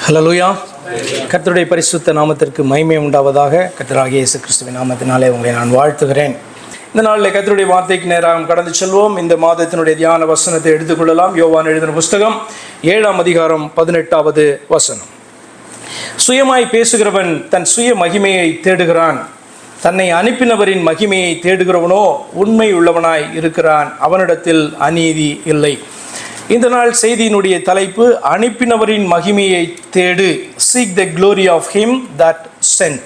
ஹல்லேலூயா. கர்த்தருடைய பரிசுத்த நாமத்திற்கு மகிமை உண்டாவதாக. கர்த்தராகிய இயேசு கிறிஸ்துவின் நாமத்தினாலே உங்களை நான் வாழ்த்துகிறேன். இந்த நாளில் கர்த்தருடைய வார்த்தைக்கு நேராக கடந்து செல்வோம். இந்த மாதத்தினுடைய தியான வசனத்தை எடுத்துக்கொள்ளலாம். யோவான் எழுதின புஸ்தகம் 7ஆம் அதிகாரம் 18வது வசனம். சுயமாய் பேசுகிறவன் தன் சுய மகிமையை தேடுகிறான், தன்னை அனுப்பினவரின் மகிமையை தேடுகிறவனோ உண்மை உள்ளவனாய் இருக்கிறான், அவனிடத்தில் அநீதி இல்லை. இந்த நாள் செய்தியினுடைய தலைப்பு, அனுப்பினவரின் மகிமையை தேடு. Seek the glory of him that sent.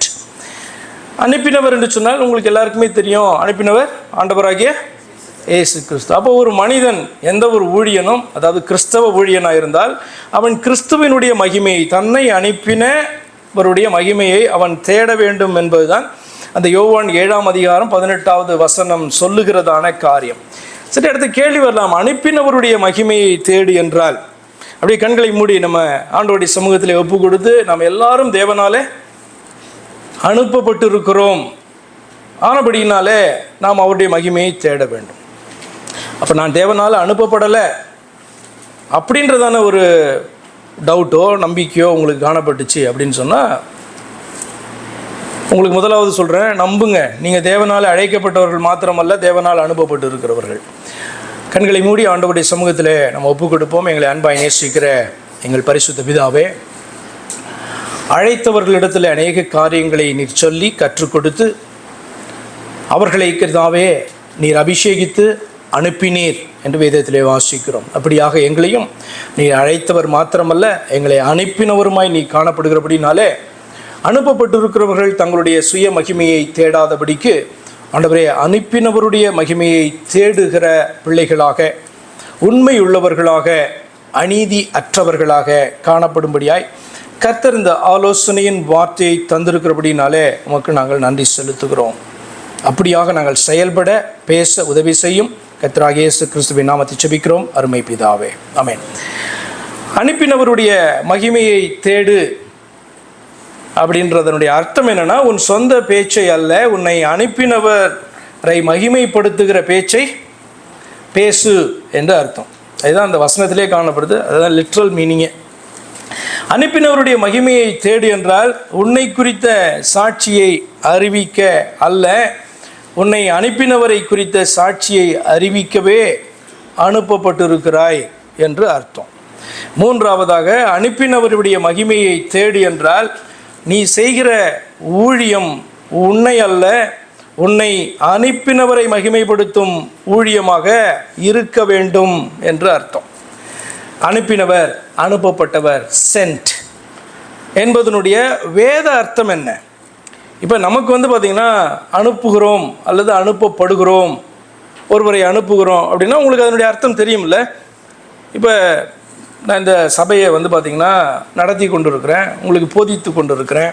அனுப்பினவர் என்று சொன்னால் உங்களுக்கு எல்லாருக்குமே தெரியும், அனுப்பினவர் ஆண்டவராகிய இயேசு கிறிஸ்து. அப்போ ஒரு மனிதன், எந்த ஒரு ஊழியனும், அதாவது கிறிஸ்தவ ஊழியனாக இருந்தால் அவன் கிறிஸ்துவினுடைய மகிமையை, தன்னை அனுப்பினவருடைய மகிமையை அவன் தேட வேண்டும் என்பதுதான் அந்த யோவான் 7ஆம் அதிகாரம் 18வது வசனம் சொல்லுகிறதான காரியம். சரி, அடுத்த கேள்வி வரலாம். அனுப்பினவருடைய மகிமையை தேடு என்றால், அப்படியே கண்களை மூடி நம்ம ஆண்டவருடைய சமூகத்தில் ஒப்பு கொடுத்து, நாம் எல்லாரும் தேவனாலே அனுப்பப்பட்டு இருக்கிறோம், ஆனபடியினாலே நாம் அவருடைய மகிமையை தேட வேண்டும். அப்போ நான் தேவனால் அனுப்பப்படலை அப்படின்றதான ஒரு டவுட்டோ நம்பிக்கையோ உங்களுக்கு காணப்பட்டுச்சு அப்படின்னு சொன்னால், உங்களுக்கு முதலாவது சொல்கிறேன், நம்புங்க, நீங்கள் தேவனால் அழைக்கப்பட்டவர்கள் மாத்திரமல்ல, தேவனால் அனுப்பப்பட்டு இருக்கிறவர்கள். கண்களை மூடி ஆண்டவருடைய சமூகத்தில் நம்ம ஒப்பு கொடுப்போம். எங்களை அன்பாய் நேசிக்கிற எங்கள் பரிசுத்த பிதாவே, அழைத்தவர்களிடத்தில் அநேக காரியங்களை நீர் சொல்லி கற்றுக் கொடுத்து, அவர்களை கர்த்தாவே நீர் அபிஷேகித்து அனுப்பினீர் என்று வேதத்திலே வாசிக்கிறோம். அப்படியாக எங்களையும் நீர் அழைத்தவர் மாத்திரமல்ல, எங்களை அனுப்பினவருமாய் நீ காணப்படுகிறபடினாலே, அனுப்பப்பட்டிருக்கிறவர்கள் தங்களுடைய சுய மகிமையை தேடாதபடிக்கு ஆண்டவரே அனுப்பினவருடைய மகிமையை தேடுகிற பிள்ளைகளாக, உண்மையுள்ளவர்களாக, அநீதி அற்றவர்களாக காணப்படும்படியாய் கர்த்தர் இந்த ஆலோசனையின் வார்த்தையை தந்திருக்கிறபடினாலே உமக்கு நாங்கள் நன்றி செலுத்துகிறோம். அப்படியாக நாங்கள் செயல்பட பேச உதவி செய்யும். கர்த்தராகிய இயேசு கிறிஸ்துவின் நாமத்தை ஜெபிக்கிறோம், அருமை பிதாவே, ஆமென். அனுப்பினவருடைய மகிமையை தேடு அப்படின்றதனுடைய அர்த்தம் என்னன்னா, உன் சொந்த பேச்சை அல்ல, உன்னை அனுப்பினவரை மகிமைப்படுத்துகிற பேச்சை பேசு என்று அர்த்தம். அதுதான் அந்த வசனத்திலே காணப்படுது. அதுதான் லிட்ரல் மீனிங்கே. அனுப்பினவருடைய மகிமையை தேடு என்றால், உன்னை குறித்த சாட்சியை அறிவிக்க அல்ல, உன்னை அனுப்பினவரை குறித்த சாட்சியை அறிவிக்கவே அனுப்பப்பட்டிருக்கிறாய் என்று அர்த்தம். மூன்றாவதாக, அனுப்பினவருடைய மகிமையை தேடு என்றால், நீ செய்கிற ஊழியம் உன்னை அல்ல, உன்னை அனுப்பினவரை மகிமைப்படுத்தும் ஊழியமாக இருக்க வேண்டும் என்று அர்த்தம். அனுப்பினவர், அனுப்பப்பட்டவர், சென்ட் என்பதனுடைய வேத அர்த்தம் என்ன? இப்போ நமக்கு பார்த்திங்கன்னா, அனுப்புகிறோம் அல்லது அனுப்பப்படுகிறோம், ஒருவரை அனுப்புகிறோம் அப்படின்னா உங்களுக்கு அதனுடைய அர்த்தம் தெரியும்ல. இப்போ நான் இந்த சபையை பார்த்திங்கன்னா நடத்தி கொண்டு இருக்கிறேன், உங்களுக்கு போதித்து கொண்டு இருக்கிறேன்.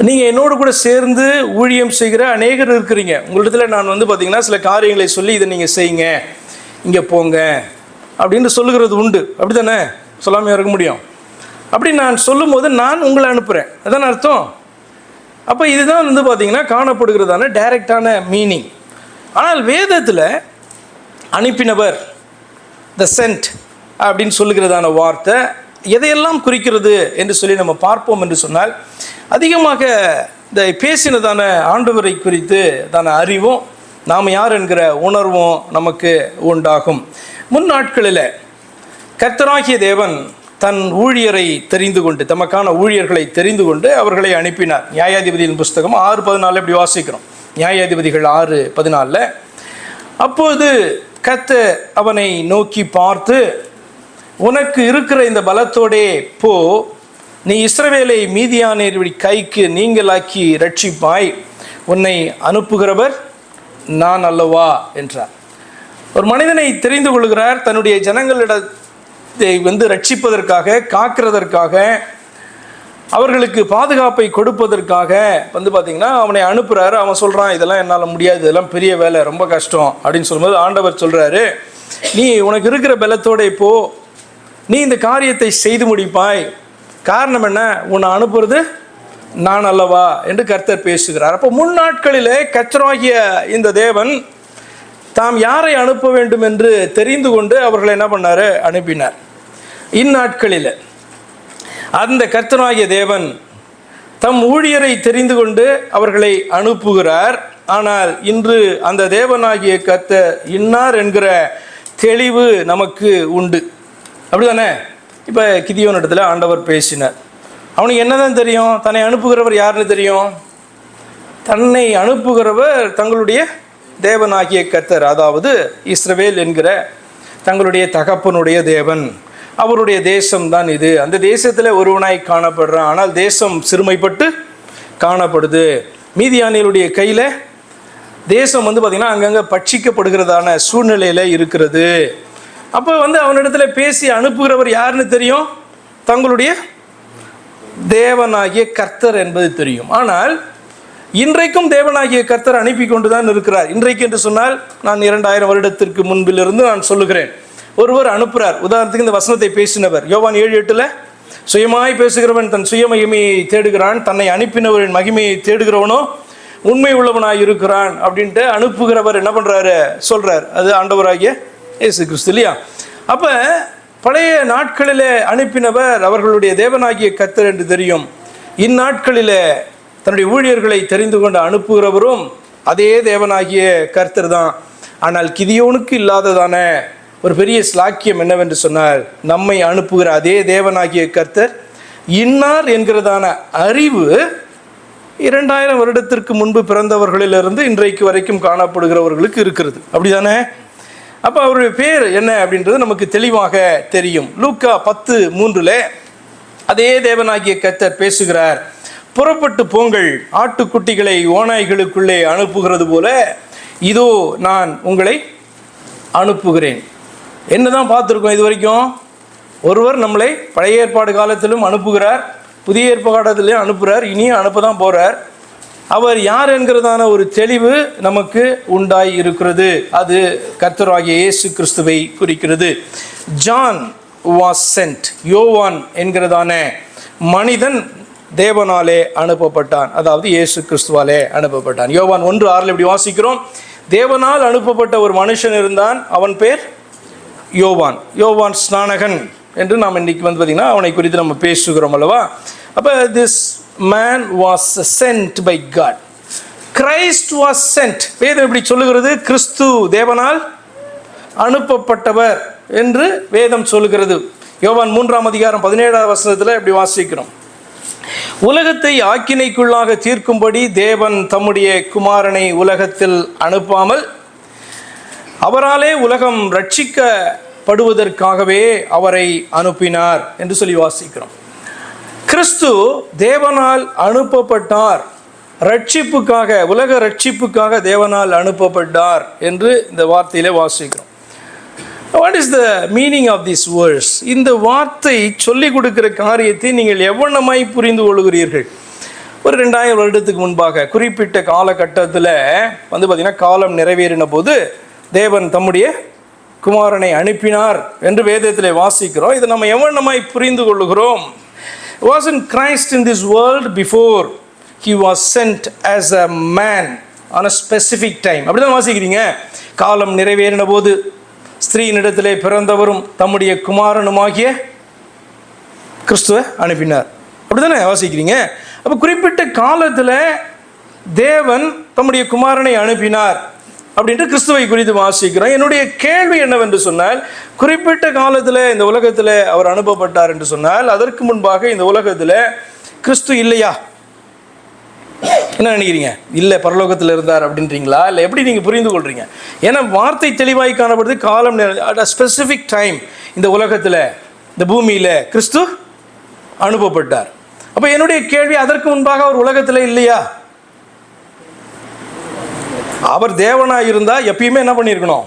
நீங்கள் என்னோடு கூட சேர்ந்து ஊழியம் செய்கிற அநேகர் இருக்கிறீங்க. உங்களிடத்தில் நான் பார்த்திங்கன்னா சில காரியங்களை சொல்லி, இதை நீங்கள் செய்யுங்க, இங்கே போங்க அப்படின்னு சொல்லுகிறது உண்டு. அப்படி தானே? சொல்லாமல் இருக்க முடியும். அப்படி நான் சொல்லும் போது நான் உங்களை அனுப்புகிறேன், அதான் அர்த்தம். அப்போ இதுதான் பார்த்திங்கன்னா காணப்படுகிறதான டைரக்டான மீனிங். ஆனால் வேதத்தில் அனுப்பினவர், த சென்ட் அப்படின்னு சொல்லுகிறதான வார்த்தை எதையெல்லாம் குறிக்கிறது என்று சொல்லி நம்ம பார்ப்போம் என்று சொன்னால், அதிகமாக இந்த பேசினதான ஆண்டவரை குறித்து தான அறிவும், நாம் யார் என்கிற உணர்வும் நமக்கு உண்டாகும். முன் நாட்களில் கர்த்தராகிய தேவன் தன் ஊழியரை தெரிந்து கொண்டு, தமக்கான ஊழியர்களை தெரிந்து கொண்டு அவர்களை அனுப்பினார். நியாயாதிபதியின் புஸ்தகம் 6:14 இப்படி வாசிக்கிறோம். நியாயாதிபதிகள் 6:14. அப்போது கர்த்தர் அவனை நோக்கி பார்த்து, உனக்கு இருக்கிற இந்த பலத்தோடே போ, நீ இஸ்ரவேலை மீதியானியர் கைக்கு நீங்களாக்கி ரட்சிப்பாய், உன்னை அனுப்புகிறவர் நான் அல்லவா என்றார். ஒரு மனிதனை தெரிந்து கொள்கிறார், தன்னுடைய ஜனங்களிடத்தை ரட்சிப்பதற்காக, காக்கிறதற்காக, அவர்களுக்கு பாதுகாப்பை கொடுப்பதற்காக பார்த்திங்கன்னா அவனை அனுப்புகிறாரு. அவன் சொல்கிறான், இதெல்லாம் என்னால் முடியாது, இதெல்லாம் பெரிய வேலை, ரொம்ப கஷ்டம் அப்படின்னு சொல்லும்போது ஆண்டவர் சொல்கிறாரு, நீ உனக்கு இருக்கிற பலத்தோட போ, நீ இந்த காரியத்தை செய்து முடிப்பாய். காரணம் என்ன? உன்னை அனுப்புறது நான் அல்லவா என்று கர்த்தர் பேசுகிறார். அப்போ முன் நாட்களிலே கர்த்தராகிய இந்த தேவன் தாம் யாரை அனுப்ப வேண்டும் என்று தெரிந்து கொண்டு அவர்களை என்ன பண்ணார்? அனுப்பினார். இந்நாட்களில் அந்த கர்த்தராகிய தேவன் தம் ஊழியரை தெரிந்து கொண்டு அவர்களை அனுப்புகிறார். ஆனால் இன்று அந்த தேவனாகிய கர்த்தர் இன்னார் என்கிற தெளிவு நமக்கு உண்டு. அப்படிதானே? இப்போ கிதியோன் இடத்துல ஆண்டவர் பேசினார். அவனுக்கு என்னதான் தெரியும்? தன்னை அனுப்புகிறவர் யாருன்னு தெரியும். தன்னை அனுப்புகிறவர் தங்களுடைய தேவனாகிய கர்த்தர், அதாவது இஸ்ரவேல் என்கிற தங்களுடைய தகப்பனுடைய தேவன். அவருடைய தேசம்தான் இது. அந்த தேசத்தில் ஒருவனாய் காணப்படுறான். ஆனால் தேசம் சிறுமைப்பட்டு காணப்படுது. மீதியானியருடைய கையில் தேசம் பார்த்திங்கன்னா அங்கங்கே பட்சிக்கப்படுகிறதான சூழ்நிலையில் இருக்கிறது. அப்போ அவனிடத்துல பேசி அனுப்புகிறவர் யாருன்னு தெரியும். தங்களுடைய தேவனாகிய கர்த்தர் என்பது தெரியும். ஆனால் இன்றைக்கும் தேவனாகிய கர்த்தர் அனுப்பி கொண்டு தான் இருக்கிறார். இன்றைக்கு என்று சொன்னால் நான் 2000 வருடத்திற்கு முன்பிலிருந்து நான் சொல்லுகிறேன். ஒருவர் அனுப்புகிறார். உதாரணத்துக்கு இந்த வசனத்தை பேசினவர் யோவான் 7:8 சுயமாய் பேசுகிறவன் தன் சுய மகிமையை தேடுகிறான், தன்னை அனுப்பினவரின் மகிமையை தேடுகிறவனோ உண்மை உள்ளவனாய் இருக்கிறான் அப்படின்ட்டு அனுப்புகிறவர் என்ன பண்ணுறாரு சொல்கிறார். அது ஆண்டவராகிய இயேசு கிறிஸ்து இல்லையா? அப்போ பழைய நாட்களில் அனுப்பினவர் அவர்களுடைய தேவனாகிய கர்த்தர் என்று தெரியும். இந்நாட்களில் தன்னுடைய ஊழியர்களை தெரிந்து கொண்டு அனுப்புகிறவரும் அதே தேவனாகிய கர்த்தர் தான். ஆனால் கிதியோனுக்கு இல்லாததான ஒரு பெரிய ஸ்லாக்கியம் என்னவென்று சொன்னால், நம்மை அனுப்புகிற அதே தேவனாகிய கர்த்தர் இன்னார் என்கிறதான அறிவு 2000 வருடத்திற்கு முன்பு பிறந்தவர்களிலிருந்து இன்றைக்கு வரைக்கும் காணப்படுகிறவர்களுக்கு இருக்கிறது. அப்படிதானே? அப்போ அவருடைய பேர் என்ன அப்படின்றது நமக்கு தெளிவாக தெரியும். லூக்கா 10:3 அதே தேவனாகிய கர்த்தர் பேசுகிறார். புறப்பட்டு போங்கள், ஆட்டுக்குட்டிகளை ஓநாய்களுக்குள்ளே அனுப்புகிறது போல இதோ நான் உங்களை அனுப்புகிறேன். என்னதான் பார்த்துருக்கோம் இது வரைக்கும்? ஒருவர் நம்மளை பழைய ஏற்பாடு காலத்திலும் அனுப்புகிறார், புதிய ஏற்பாடுலையும் அனுப்புகிறார், இனியும் அனுப்ப தான் போகிறார். அவர் யார் என்கிறதான ஒரு தெளிவு நமக்கு உண்டாய் இருக்கிறது. அது கர்த்தராகிய இயேசு கிறிஸ்துவை குறிக்கிறது. John was send. யோவான் என்கிறதான மனிதன் தேவனாலே அனுப்பப்பட்டான், அதாவது இயேசு கிறிஸ்துவாலே அனுப்பப்பட்டான். யோவான் 1:6 இப்படி வாசிக்கிறோம், தேவனால் அனுப்பப்பட்ட ஒரு மனுஷன் இருந்தான், அவன் பேர் யோவான். யோவான் ஸ்நானகன் என்று நாம் இன்னைக்கு பார்த்திங்கன்னா அவனை குறித்து நம்ம பேசுகிறோம் அல்லவா? அப்போ this man was sent by God. Christ was sent. வேதம் எப்படி சொல்லுகிறது? கிறிஸ்து தேவனால் அனுப்பப்பட்டவர் என்று வேதம் சொல்லுகிறது. யோவான் 3:17 இப்படி வாசிக்கிறோம், உலகத்தை ஆக்கினைக்குள்ளாக தீர்க்கும்படி தேவன் தம்முடைய குமாரனை உலகத்தில் அனுப்பாமல் அவராலே உலகம் ரட்சிக்கப்படுவதற்காகவே அவரை அனுப்பினார் என்று சொல்லி வாசிக்கிறோம். கிறிஸ்து தேவனால் அனுப்பப்பட்டார், ரட்சிப்புக்காக, உலக ரட்சிப்புக்காக தேவனால் அனுப்பப்பட்டார் என்று இந்த வார்த்தையிலே வாசிக்கிறோம். What is the meaning of this verse? இந்த வார்த்தை சொல்லிக் கொடுக்கிற காரியத்தை நீங்கள் எவ்வளமாய் புரிந்து கொள்கிறீர்கள்? ஒரு 2000 வருடத்துக்கு முன்பாக குறிப்பிட்ட காலகட்டத்தில் பார்த்திங்கன்னா காலம் நிறைவேறின போது தேவன் தம்முடைய குமாரனை அனுப்பினார் என்று வேதத்தில் வாசிக்கிறோம். இதை நம்ம எவ்வளமாய் புரிந்து கொள்ளுகிறோம்? Wasn't Christ in this world before he was sent as a man on a specific time? அப்படிதான் வாசிக்கிறீங்க. காலம் நிறைவேறின போது ஸ்திரீனிடத்திலே பிறந்தவரும் தம்முடைய குமாரனுமாகிய கிறிஸ்துவை அனுப்பினார். அப்படிதானே வாசிக்கிறீங்க? அப்போ குறிப்பிட்ட காலத்தில் தேவன் தம்முடைய குமாரனை அனுப்பினார் அப்படின்ட்டு கிறிஸ்துவை குறித்து வாசிக்கிறோம். என்னுடைய கேள்வி என்னவென்று சொன்னால், குறிப்பிட்ட காலத்தில் இந்த உலகத்தில் அவர் அனுப்பப்பட்டார் என்று சொன்னால் அதற்கு முன்பாக இந்த உலகத்தில் கிறிஸ்து இல்லையா? என்ன நினைக்கிறீங்க? இல்லை, பரலோகத்தில் இருந்தார் அப்படின்றீங்களா? இல்லை, எப்படி நீங்கள் புரிந்து கொள்றீங்க? ஏன்னா வார்த்தை தெளிவாய் காணப்படுது. காலம் அட் அ ஸ்பெசிஃபிக் டைம் இந்த உலகத்தில், இந்த பூமியில் கிறிஸ்து அனுப்பப்பட்டார். அப்போ என்னுடைய கேள்வி, அதற்கு முன்பாக அவர் உலகத்தில் இல்லையா? அவர் தேவனாக இருந்தால் எப்பயுமே என்ன பண்ணியிருக்கணும்?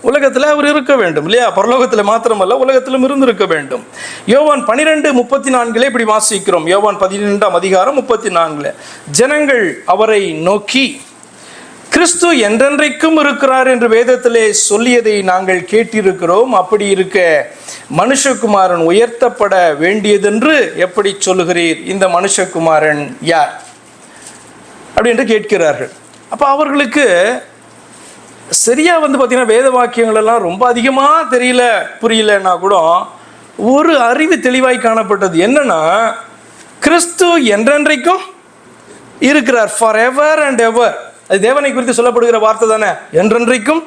உலகத்தில் அவர் இருக்க வேண்டும் இல்லையா? பரலோகத்தில் மாத்திரமல்ல, உலகத்திலும் இருந்திருக்க வேண்டும். யோவான் 12:34 இப்படி வாசிக்கிறோம். யோவான் 12:34 ஜனங்கள் அவரை நோக்கி, கிறிஸ்து என்றென்றைக்கும் இருக்கிறார் என்று வேதத்திலே சொல்லியதை நாங்கள் கேட்டிருக்கிறோம், அப்படி இருக்க மனுஷகுமாரன் உயர்த்தப்பட வேண்டியதென்று எப்படி சொல்லுகிறீர்? இந்த மனுஷகுமாரன் யார் அப்படின்ட்டு கேட்கிறார்கள். அப்போ அவர்களுக்கு சரியாக பார்த்திங்கன்னா வேத வாக்கியங்கள் எல்லாம் ரொம்ப அதிகமாக தெரியல, புரியலன்னா கூட ஒரு அறிவு தெளிவாய் காணப்பட்டது. என்னன்னா, கிறிஸ்து என்றென்றைக்கும் இருக்கிறார். ஃபார் எவர் அண்ட் எவர். அது தேவனை குறித்து சொல்லப்படுகிற வார்த்தை தானே. என்றென்றைக்கும்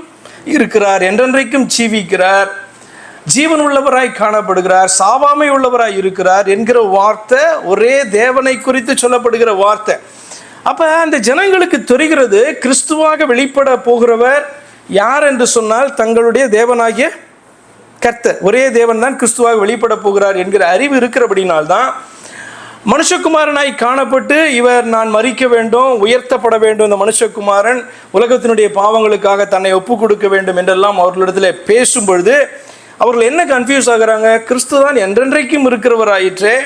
இருக்கிறார், என்றென்றைக்கும் ஜீவிக்கிறார், ஜீவன் உள்ளவராய் காணப்படுகிறார், சாவாமை உள்ளவராய் இருக்கிறார் என்கிற வார்த்தை ஒரே தேவனை குறித்து சொல்லப்படுகிற வார்த்தை. அப்போ அந்த ஜனங்களுக்கு தெரிகிறது கிறிஸ்துவாக வெளிப்பட போகிறவர் யார் என்று சொன்னால் தங்களுடைய தேவனாகிய கர்த்தர். ஒரே தேவன் தான் கிறிஸ்துவாக வெளிப்பட போகிறார் என்கிற அறிவு இருக்கிறபடினால்தான் மனுஷகுமாரனாய் காணப்பட்டு இவர் நான் மரிக்க வேண்டும், உயர்த்தப்பட வேண்டும், இந்த மனுஷகுமாரன் உலகத்தினுடைய பாவங்களுக்காக தன்னை ஒப்பு கொடுக்க வேண்டும் என்றெல்லாம் அவர்களிடத்தில் பேசும் பொழுது அவர்கள் என்ன கன்ஃபியூஸ் ஆகுறாங்க? கிறிஸ்து தான் என்றென்றைக்கும் இருக்கிறவராயிற்றே,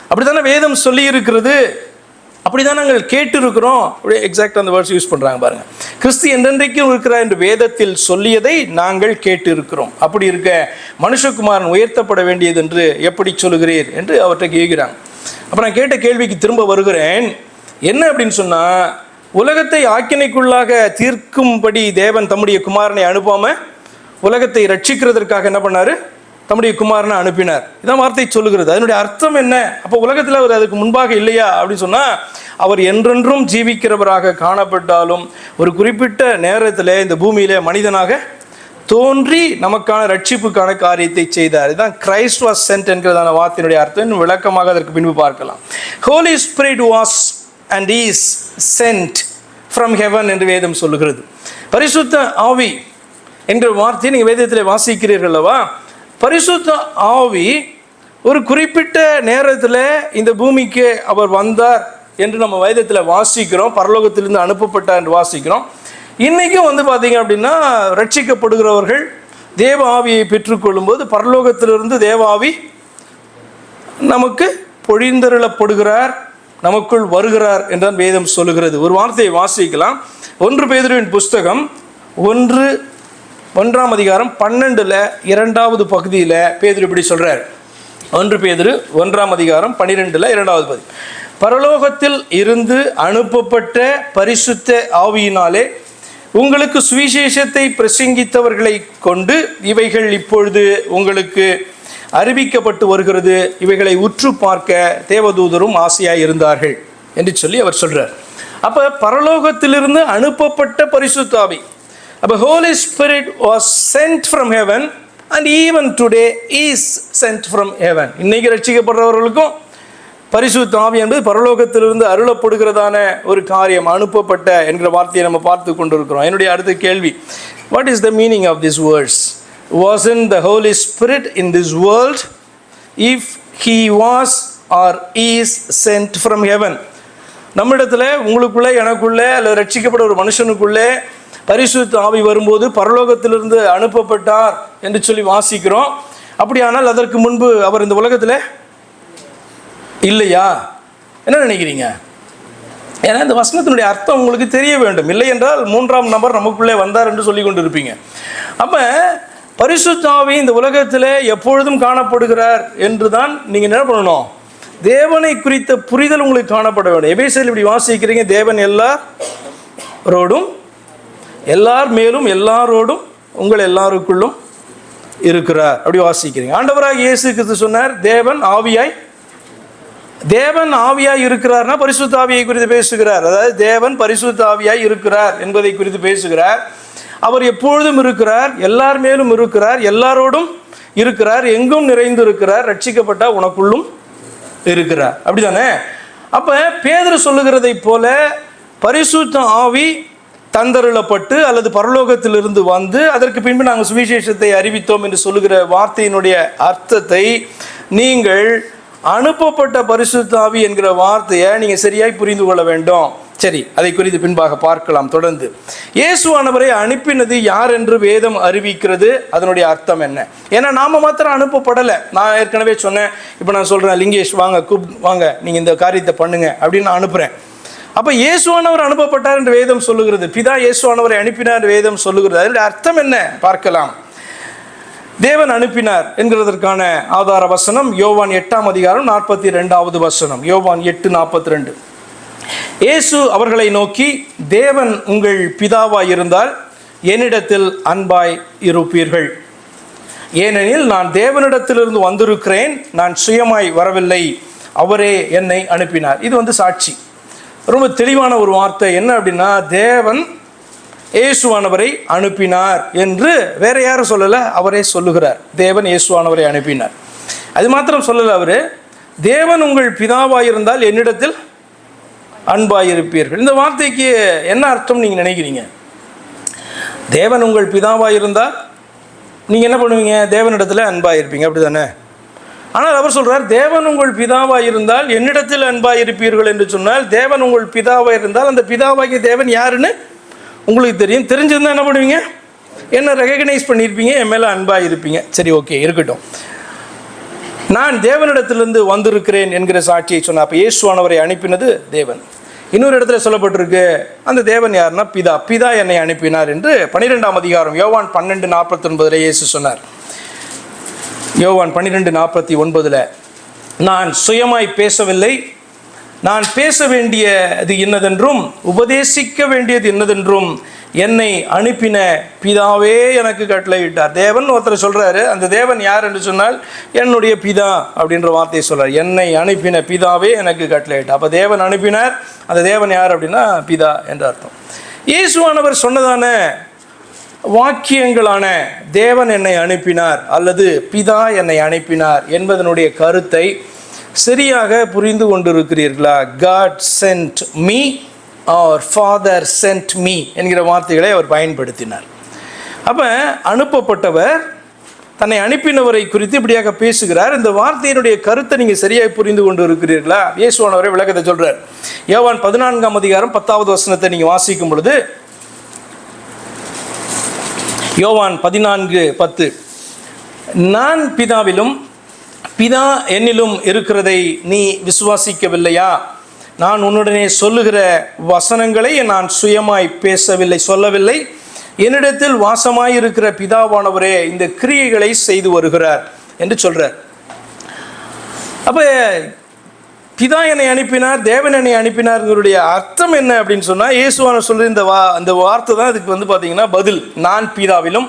அப்படித்தானே வேதம் சொல்லி இருக்கிறது, அப்படிதான் நாங்கள் கேட்டு இருக்கிறோம். அப்படியே எக்ஸாக்டாக அந்த வேர்ட்ஸ் யூஸ் பண்ணுறாங்க பாருங்க. கிறிஸ்து என்றென்றைக்கும் இருக்கிறார் என்று வேதத்தில் சொல்லியதை நாங்கள் கேட்டு இருக்கிறோம். அப்படி இருக்க மனுஷகுமாரன் உயர்த்தப்பட வேண்டியது என்று எப்படி சொல்லுகிறீர் என்று அவர்கிட்ட கேட்கிறாங்க. அப்போ நான் கேட்ட கேள்விக்கு திரும்ப வருகிறேன். என்ன அப்படின்னு சொன்னால், உலகத்தை ஆக்கினைக்குள்ளாக தீர்க்கும்படி தேவன் தம்முடைய குமாரனை அனுப்பாமல் உலகத்தை ரட்சிக்கிறதற்காக என்ன பண்ணார்? தம்முடைய குமாரனை அனுப்பினார். இதான் வார்த்தை சொல்லுகிறது. அதனுடைய அர்த்தம் என்ன? அப்போ உலகத்தில் அவர் அதுக்கு முன்பாக இல்லையா அப்படின்னு சொன்னால், அவர் என்றென்றும் ஜீவிக்கிறவராக காணப்பட்டாலும் ஒரு குறிப்பிட்ட நேரத்தில் இந்த பூமியிலே மனிதனாக தோன்றி நமக்கான ரட்சிப்புக்கான காரியத்தை செய்தார். இதுதான் கிரைஸ்ட் வாஸ் சென்ட் என்கிறதான வார்த்தையினுடைய அர்த்தம். இன்னும் விளக்கமாக அதற்கு பின்பு பார்க்கலாம். Holy Spirit was and is sent from heaven என்று வேதம் சொல்லுகிறது. பரிசுத்த ஆவி என்ற வார்த்தையை நீங்கள் வேதத்தில் வாசிக்கிறீர்கள் அல்லவா? பரிசுத்த ஆவி ஒரு குறிப்பிட்ட நேரத்தில் இந்த பூமிக்கு அவர் வந்தார் என்று நம்ம வேதத்தில் வாசிக்கிறோம். பரலோகத்திலிருந்து அனுப்பப்பட்டார் என்று வாசிக்கிறோம். இன்றைக்கும் பார்த்தீங்க அப்படின்னா ரட்சிக்கப்படுகிறவர்கள் தேவ ஆவியை பெற்றுக்கொள்ளும்போது பரலோகத்திலிருந்து தேவ ஆவி நமக்கு பொழிந்தருளப்படுகிறார், நமக்குள் வருகிறார் என்றான் வேதம் சொல்லுகிறது. ஒரு வார்த்தையை வாசிக்கலாம். 1 பேதுருவின் புஸ்தகம் 1ஆம் அதிகாரம் 12 2வது பகுதியில் பேதுரு இப்படி சொல்கிறார். 1 பேதுரு 1ஆம் அதிகாரம் 12 2வது பகுதி. பரலோகத்தில் இருந்து அனுப்பப்பட்ட பரிசுத்த ஆவியினாலே உங்களுக்கு சுவிசேஷத்தை பிரசங்கித்தவர்களை கொண்டு இவைகள் இப்பொழுது உங்களுக்கு அறிவிக்கப்பட்டு வருகிறது. இவைகளை உற்று பார்க்க தேவதூதரும் ஆசையாய் இருந்தார்கள் என்று சொல்லி அவர் சொல்கிறார். அப்போ பரலோகத்திலிருந்து அனுப்பப்பட்ட பரிசுத்த ஆவி. அப்போ Holy Spirit was sent from heaven and even today is sent from heaven. இன்னைக்கு ரட்சிக்கப்படுறவர்களுக்கும் பரிசுத்த ஆவி என்பது பரலோகத்திலிருந்து அருளப்படுகிறதான ஒரு காரியம், அனுப்பப்பட்ட என்கிற வார்த்தையை நம்ம பார்த்து கொண்டிருக்கிறோம். என்னுடைய அடுத்த கேள்வி, what is the meaning of this words? Wasn't the Holy Spirit in this world if he was or is sent from heaven? நம்மிடத்தில் உங்களுக்குள்ளே எனக்குள்ளே அல்லது ரட்சிக்கப்பட்ட ஒரு மனுஷனுக்குள்ளே பரிசுத்த ஆவி வரும்போது பரலோகத்திலிருந்து அனுப்பப்பட்டார் என்று சொல்லி வாசிக்கிறோம். அப்படியானால் அதற்கு முன்பு அவர் இந்த உலகத்தில் இல்லையா? என்ன நினைக்கிறீங்க? ஏன்னா இந்த வசனத்தினுடைய அர்த்தம் உங்களுக்கு தெரிய வேண்டும். இல்லை என்றால் 3ஆம் நபர் நமக்குள்ளே வந்தார் என்று சொல்லி கொண்டு இருப்பீங்க. அப்போ பரிசுத்த ஆவி இந்த உலகத்தில் எப்பொழுதும் காணப்படுகிறார் என்று தான் நீங்கள் என்ன பண்ணணும்? தேவனை குறித்த புரிதல் உங்களுக்கு காணப்பட வேண்டும். எபேசியரில் இப்படி வாசிக்கிறீங்க, தேவன் எல்லாரோடும் எல்லார் மேலும் எல்லாரோடும் உங்கள் எல்லாருக்குள்ளும் இருக்கிறார் அப்படி வாசிக்கிறீங்க. ஆண்டவராக இயேசு கிறிஸ்து சொன்னார், தேவன் ஆவியாய் இருக்கிறார்னா பரிசுத்த ஆவியை குறித்து பேசுகிறார். அதாவது தேவன் பரிசுத்த ஆவியாய் இருக்கிறார் என்பதை குறித்து பேசுகிறார். அவர் எப்பொழுதும் இருக்கிறார், எல்லார் மேலும் இருக்கிறார், எல்லாரோடும் இருக்கிறார், எங்கும் நிறைந்து இருக்கிறார், ரட்சிக்கப்பட்ட உனக்குள்ளும் இருக்கிறார். அப்படிதானே? அப்ப பேதுரு சொல்லுகிறதை போல பரிசுத்த ஆவி தந்தருளப்பட்டு அல்லது பரலோகத்திலிருந்து வந்து அதற்கு பின்பு நாங்கள் சுவிசேஷத்தை அறிவித்தோம் என்று சொல்லுகிற வார்த்தையினுடைய அர்த்தத்தை நீங்கள் அனுப்பப்பட்ட பரிசுத்த ஆவி என்கிற வார்த்தையை நீங்கள் சரியாய் புரிந்து கொள்ள வேண்டும். சரி, அதை குறித்து பின்பாக பார்க்கலாம். தொடர்ந்து இயேசுவானவரை அனுப்பினது யார் என்று வேதம் அறிவிக்கிறது. அதனுடைய அர்த்தம் என்ன? ஏன்னா நாம மாத்திரம் அனுப்பப்படலை. நான் ஏற்கனவே சொன்னேன். இப்போ நான் சொல்கிறேன், லிங்கேஷ் வாங்க, வாங்க, நீங்கள் இந்த காரியத்தை பண்ணுங்க அப்படின்னு நான் அனுப்புகிறேன். அப்போ இயேசுவானவர் அனுப்பப்பட்டார் என்று வேதம் சொல்லுகிறது. பிதா இயேசுவானவரை அனுப்பினார் என்று வேதம் சொல்லுகிறது. அதனுடைய அர்த்தம் என்ன பார்க்கலாம். தேவன் அனுப்பினார் என்கிறதற்கான ஆதார வசனம் யோவான் 8ஆம் அதிகாரம் 42வது வசனம். யோவான் 8:42. இயேசு அவர்களை நோக்கி, தேவன் உங்கள் பிதாவாய் இருந்தால் என்னிடத்தில் அன்பாய் இருப்பீர்கள். ஏனெனில் நான் தேவனிடத்திலிருந்து வந்திருக்கிறேன், நான் சுயமாய் வரவில்லை, அவரே என்னை அனுப்பினார். இது சாட்சி. ரொம்ப தெளிவான ஒரு வார்த்தை. என்ன அப்படின்னா, தேவன் இயேசுவானவரை அனுப்பினார் என்று வேற யாரும் சொல்லலை, அவரே சொல்லுகிறார். தேவன் இயேசுவானவரை அனுப்பினார். அது மாத்திரம் சொல்லலை, அவர் தேவன் உங்கள் பிதாவாயிருந்தால் என்னிடத்தில் அன்பாயிருப்பீர்கள். இந்த வார்த்தைக்கு என்ன அர்த்தம் நீங்கள் நினைக்கிறீங்க? தேவன் உங்கள் பிதாவாயிருந்தால் நீங்கள் என்ன பண்ணுவீங்க? தேவனிடத்தில் அன்பாயிருப்பீங்க, அப்படி தானே? ஆனால் அவர் சொல்கிறார், தேவன் உங்கள் பிதாவாயிருந்தால் என்னிடத்தில் அன்பாயிருப்பீர்கள் என்று சொன்னால், தேவன் உங்கள் பிதாவாக இருந்தால் அந்த பிதாவாகிய தேவன் யாருன்னு உங்களுக்கு தெரியும். தெரிஞ்சிருந்தால் என்ன பண்ணுவீங்க? என்ன ரெகக்னைஸ் பண்ணியிருப்பீங்க, என் மேலே அன்பாக இருப்பீங்க. சரி, ஓகே, இருக்கட்டும். நான் தேவனிடத்திலிருந்து வந்திருக்கிறேன் என்கிற சாட்சியை சொன்ன. அப்போ இயேசுவானவரை அனுப்பினது தேவன். இன்னொரு இடத்துல சொல்லப்பட்டிருக்கு, அந்த தேவன் யாருன்னா பிதா. பிதா என்னை அனுப்பினார் என்று 12ஆம் அதிகாரம் யோவான் 12:49 இயேசு சொன்னார். யோவான் 12:49, நான் சுயமாய் பேசவில்லை, நான் பேச வேண்டியது என்னதென்றும் உபதேசிக்க வேண்டியது என்னதென்றும் என்னை அனுப்பின பிதாவே எனக்கு கட்டளையிட்டார். தேவன் ஒருத்தர் சொல்றாரு. அந்த தேவன் யார் என்று சொன்னால் என்னுடைய பிதா அப்படின்ற வார்த்தையை சொல்றார். என்னை அனுப்பின பிதாவே எனக்கு கட்டளையிட்டார். அப்போ தேவன் அனுப்பினார். அந்த தேவன் யார் அப்படின்னா பிதா என்று அர்த்தம். இயேசுவானவர் சொன்னதான வாக்கியங்களான தேவன் என்னை அனுப்பினார் அல்லது பிதா என்னை அனுப்பினார் என்பதனுடைய கருத்தை சரியாக புரிந்து கொண்டிருக்கிறீர்களா? God sent me or Father sent me என்கிற வார்த்தைகளை அவர் பயன்படுத்தினார். அப்போ அனுப்பப்பட்டவர் தன்னை அனுப்பினவரை குறித்து இப்படியாக பேசுகிறார். இந்த வார்த்தையினுடைய கருத்தை நீங்கள் சரியாக புரிந்து கொண்டு இருக்கிறீர்களா? இயேசுவானவரை விளக்கத்தை சொல்றார். யோவான் 14ஆம் அதிகாரம் 10வது வசனத்தை நீங்கள் வாசிக்கும் பொழுது, யோவான் 14:10, நான் பிதாவிலும் பிதா என்னிலும் இருக்கிறதை நீ விசுவாசிக்கவில்லையா? நான் உன்னுடனே சொல்லுகிற வசனங்களை நான் சுயமாய் சொல்லவில்லை, என்னிடத்தில் வாசமாய் இருக்கிற பிதாவானவரே இந்த கிரியைகளை செய்து வருகிறார் என்று சொல்றார். அப்ப பிதா என்னை அனுப்பினார், தேவன் என்னை அனுப்பினார்ங்களுடைய அர்த்தம் என்ன அப்படின்னு சொன்னால், இயேசுவானவர் சொல்ற அந்த வார்த்தை தான் இதுக்கு பார்த்தீங்கன்னா பதில். நான் பிதாவிலும்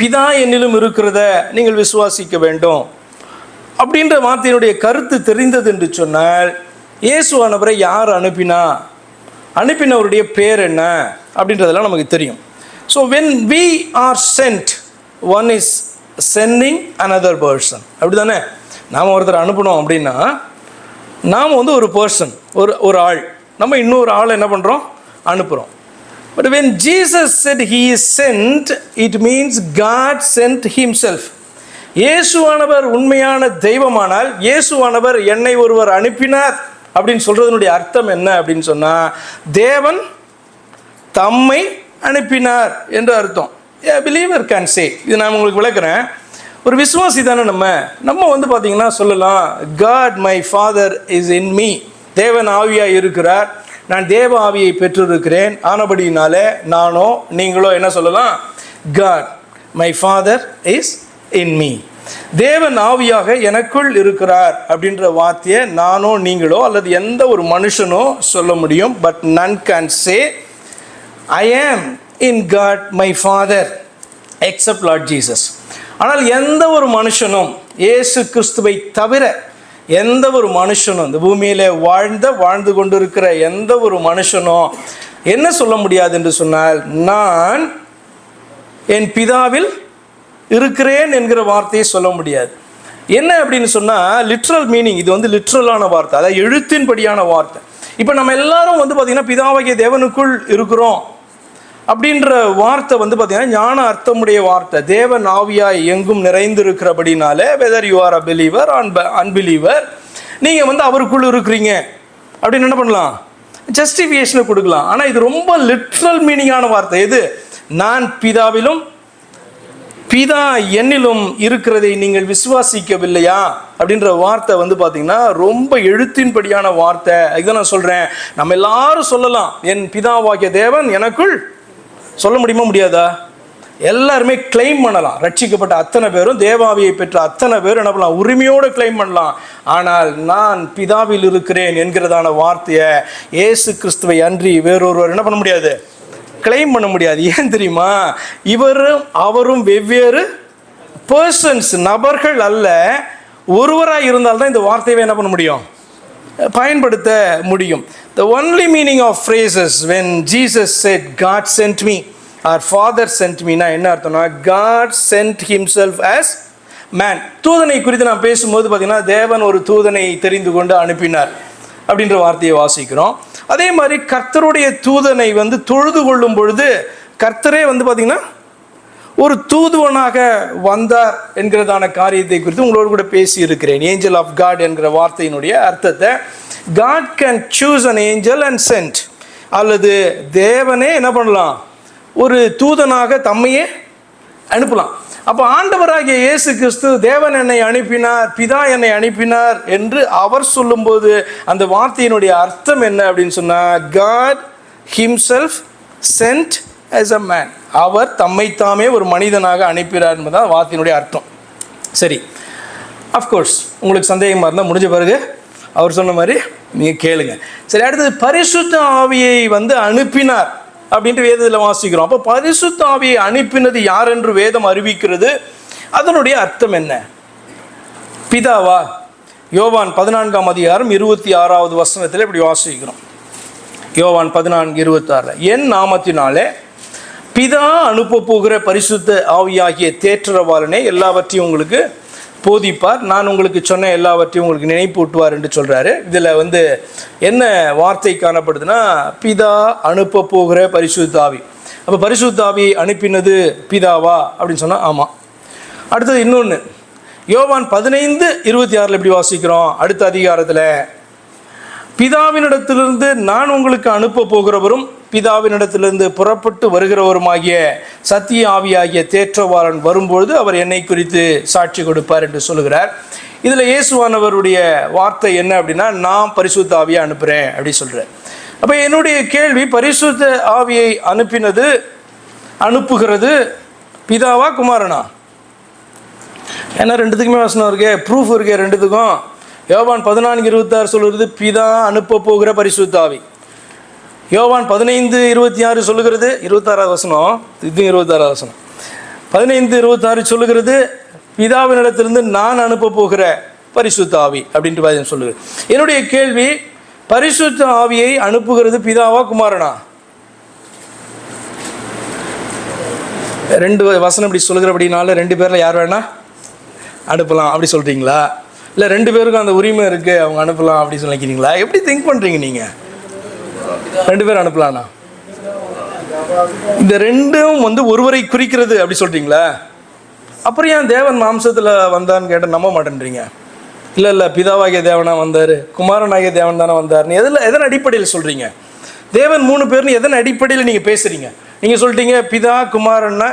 பிதா என்னிலும் இருக்கிறத நீங்கள் விசுவாசிக்க வேண்டும் அப்படின்ற வார்த்தையினுடைய கருத்து தெரிந்தது என்று சொன்னால், இயேசுவானவரை யார் அனுப்பினவருடைய பேர் என்ன அப்படின்றதெல்லாம் நமக்கு தெரியும். So when we are sent, one is sending another person. அப்படி தானே? நாம் ஒருத்தர் அனுப்பணும் அப்படின்னா நாம் ஒரு பர்சன், ஒரு ஆள், நம்ம இன்னொரு ஆள் என்ன பண்ணுறோம்? அனுப்புகிறோம். But when Jesus said he is sent, it means God sent himself. இயேசுவானவர் உண்மையான தெய்வமானால், இயேசுவானவர் என்னை ஒருவர் அனுப்பினார் அப்படின்னு சொல்றதனுடைய அர்த்தம் என்ன அப்படின்னு சொன்னால், தேவன் தம்மை அனுப்பினார் என்று அர்த்தம். Believer can say. இது நான் உங்களுக்கு விளக்குறேன். ஒரு விசுவாசி தானே நம்ம பார்த்தீங்கன்னா சொல்லலாம், God my father is in me. தேவன் ஆவியாக இருக்கிறார், நான் தேவ ஆவியை பெற்றிருக்கிறேன், ஆனபடினாலே நானோ நீங்களோ என்ன சொல்லலாம்? God my father is in me. தேவன் ஆவியாக எனக்குள் இருக்கிறார் அப்படின்ற வார்த்தையை நானோ நீங்களோ அல்லது எந்த ஒரு மனுஷனோ சொல்ல முடியும். But none can say I am in God my Father except Lord Jesus. ஆனால் எந்த ஒரு மனுஷனும் இயேசு கிறிஸ்துவை தவிர எந்த ஒரு மனுஷனும் இந்த பூமியிலே வாழ்ந்து கொண்டிருக்கிற எந்த ஒரு மனுஷனும் என்ன சொல்ல முடியாது என்று சொன்னால், நான் என் பிதாவில் இருக்கிறேன் என்கிற வார்த்தையை சொல்ல முடியாது. என்ன அப்படின்னு சொன்னால் லிட்ரல் மீனிங், இது லிட்ரலான வார்த்தை, அதாவது எழுத்தின்படியான வார்த்தை. இப்போ நம்ம எல்லாரும் பார்த்தீங்கன்னா பிதாவாகிய தேவனுக்குள் இருக்கிறோம் அப்படின்ற வார்த்தை பார்த்தீங்கன்னா ஞான அர்த்தமுடைய வார்த்தை. தேவன் ஆவியாய் எங்கும் நிறைந்து இருக்கிறபடினாலே, whether you are a believer an unbeliever, நீங்கள் அவருக்குள் இருக்கிறீங்க அப்படின்னு என்ன பண்ணலாம்? ஜஸ்டிஃபிகேஷனை கொடுக்கலாம். ஆனால் இது ரொம்ப லிட்ரல் மீனிங்கான வார்த்தை. எது? நான் பிதாவிலும் பிதா என்னிலும் இருக்கிறதை நீங்கள் விசுவாசிக்கவில்லையா அப்படின்ற வார்த்தை பார்த்தீங்கன்னா ரொம்ப எழுத்தின்படியான வார்த்தை. இதுதான் நான் சொல்கிறேன். நம்ம எல்லாரும் சொல்லலாம், என் பிதாவாகிய தேவன் எனக்குள். சொல்ல முடியுமா? முடியாதா? எல்லாருமே கிளைம் பண்ணலாம். ரட்சிக்கப்பட்ட அத்தனை பேரும், தேவாவியை பெற்ற அத்தனை பேரும் என்ன பண்ணலாம்? உரிமையோடு கிளைம் பண்ணலாம். ஆனால் நான் பிதாவில் இருக்கிறேன் என்கிறதான வார்த்தையை இயேசு கிறிஸ்துவை அன்றி வேறொருவர் என்ன பண்ண முடியாது? கிளைம் பண்ண முடியாது. ஏன் தெரியுமா? இவரும் அவரும் வெவ்வேறு பர்சன்ஸ், நபர்கள் அல்ல, ஒருவராக இருந்தால்தான் இந்த வார்த்தையை என்ன பண்ண முடியும், பயன்படுத்த முடியும். The only meaning of phrases when Jesus said God sent me or Father sent me னா என்ன அர்த்தம்னா, God sent himself as man. தூதனை குறித்து நான் பேசும்போது பார்த்தீங்கன்னா தேவன் ஒரு தூதனை தெரிந்து கொண்டு அனுப்பினார் அப்படின்ற வார்த்தையை வாசிக்கிறோம். அதே மாதிரி கர்த்தருடைய தூதனை வந்து தொழுது கொள்ளும் பொழுது கர்த்தரே வந்து பார்த்தீங்கன்னா ஒரு தூதுவனாக வந்தார் என்கிறதான காரியத்தை குறித்து உங்களோடு கூட பேசி இருக்கிறேன். ஏஞ்சல் ஆஃப் காட் என்கிற வார்த்தையினுடைய அர்த்தத்தை, God can choose an angel and sent, அல்லது தேவனே என்ன பண்ணலாம், ஒரு தூதனாக தம்மையே அனுப்பலாம். அப்போ ஆண்டவராகிய இயேசு கிறிஸ்து தேவன் என்னை அனுப்பினார், பிதா என்னை அனுப்பினார் என்று அவர் சொல்லும்போது அந்த வார்த்தையினுடைய அர்த்தம் என்ன அப்படின்னு சொன்னால், God himself sent as a man. அவர் தம்மைத்தாமே ஒரு மனிதனாக அனுப்பினார் என்பதுதான் வார்த்தையினுடைய அர்த்தம். சரி, அஃப்கோர்ஸ் உங்களுக்கு சந்தேகமாக இருந்தால் முடிஞ்ச பிறகு அவர் சொன்ன மாதிரி நீங்கள் கேளுங்க. சரி, அடுத்தது பரிசுத்த ஆவியை வந்து அனுப்பினார் அப்படின்ட்டு வேதத்தில் வாசிக்கிறோம். அப்போ பரிசுத்த ஆவியை அனுப்பினது யார் என்று வேதம் அறிவிக்கிறது. அதனுடைய அர்த்தம் என்ன? பிதாவா? யோவான் 14ஆம் அதிகாரம் 26வது வசனத்தில் இப்படி வாசிக்கிறோம். யோவான் 14:26, என் நாமத்தினாலே பிதா அனுப்ப போகிற பரிசுத்த ஆவியாகிய தேற்றரவாளனே எல்லாவற்றையும் உங்களுக்கு போதிப்பார், நான் உங்களுக்கு சொன்ன எல்லாவற்றையும் உங்களுக்கு நினைப்பூட்டுவார் என்று சொல்கிறாரு. இதில் வந்து என்ன வார்த்தை காணப்படுதுன்னா, பிதா அனுப்ப போகிற பரிசுத்த ஆவி. அப்போ பரிசுத்த ஆவியை அனுப்பினது பிதாவா அப்படின்னு சொன்னால் ஆமாம். அடுத்தது இன்னொன்று, யோவான் 15:26 எப்படி வாசிக்கிறோம், அடுத்த அதிகாரத்தில், பிதாவினிடத்திலிருந்து நான் உங்களுக்கு அனுப்ப போகிறவரும் பிதாவினிடத்திலிருந்து புறப்பட்டு வருகிறவருமாகிய சத்திய ஆவியாகிய தேற்றவாளன் வரும்பொழுது அவர் என்னை குறித்து சாட்சி கொடுப்பார் என்று சொல்லுகிறார். இதில் இயேசுவானவருடைய வார்த்தை என்ன அப்படின்னா, நான் பரிசுத்த ஆவியை அனுப்புகிறேன் அப்படி சொல்கிறேன். அப்போ என்னுடைய கேள்வி, பரிசுத்த ஆவியை அனுப்புகிறது பிதாவா குமாரனா? ஏன்னா ரெண்டுத்துக்குமே வசனம் இருக்கே, ப்ரூஃப் இருக்கே ரெண்டுத்துக்கும். யோவான் 14:26 சொல்லுகிறது பிதா அனுப்ப போகிற பரிசுத்த ஆவி. யோவான் 15:26 சொல்லுகிறது, 26வது வசனம், இது 26வது வசனம், 15:26 சொல்லுகிறது பிதாவினிடத்திலிருந்து நான் அனுப்ப போகிற பரிசுத்த ஆவி அப்படின்ட்டு சொல்லுகிறது. என்னுடைய கேள்வி, பரிசுத்த ஆவியை அனுப்புகிறது பிதாவா குமாரனா? ரெண்டு வசனம் இப்படி சொல்லுகிறபடினால ரெண்டு பேரில் யார் வேணா அனுப்பலாம் அப்படி சொல்கிறீங்களா? இல்லை ரெண்டு பேருக்கும் அந்த உரிமை இருக்குது, அவங்க அனுப்பலாம் அப்படி சொல்லிக்கிறீங்களா? எப்படி திங்க் பண்ணுறீங்க நீங்கள்? ரெண்டு பேரும் அனுப்பலாம்னா இந்த ரெண்டும் வந்து ஒருவரை குறிக்கிறது அப்படி சொல்கிறீங்களா? அப்புறம் ஏன் தேவன் மாம்சத்தில் வந்தான்னு கேட்டால் நம்ப மாட்டேன்றீங்க. இல்லை பிதாவாகிய தேவனாக வந்தார், குமாரனாகிய தேவன் தானே வந்தார். நீ எதன் அடிப்படையில் சொல்கிறீங்க? தேவன் 3 பேர்னு எதன் அடிப்படையில் நீங்கள் பேசுகிறீங்க? நீங்கள் சொல்லிட்டீங்க பிதா குமாரன்னா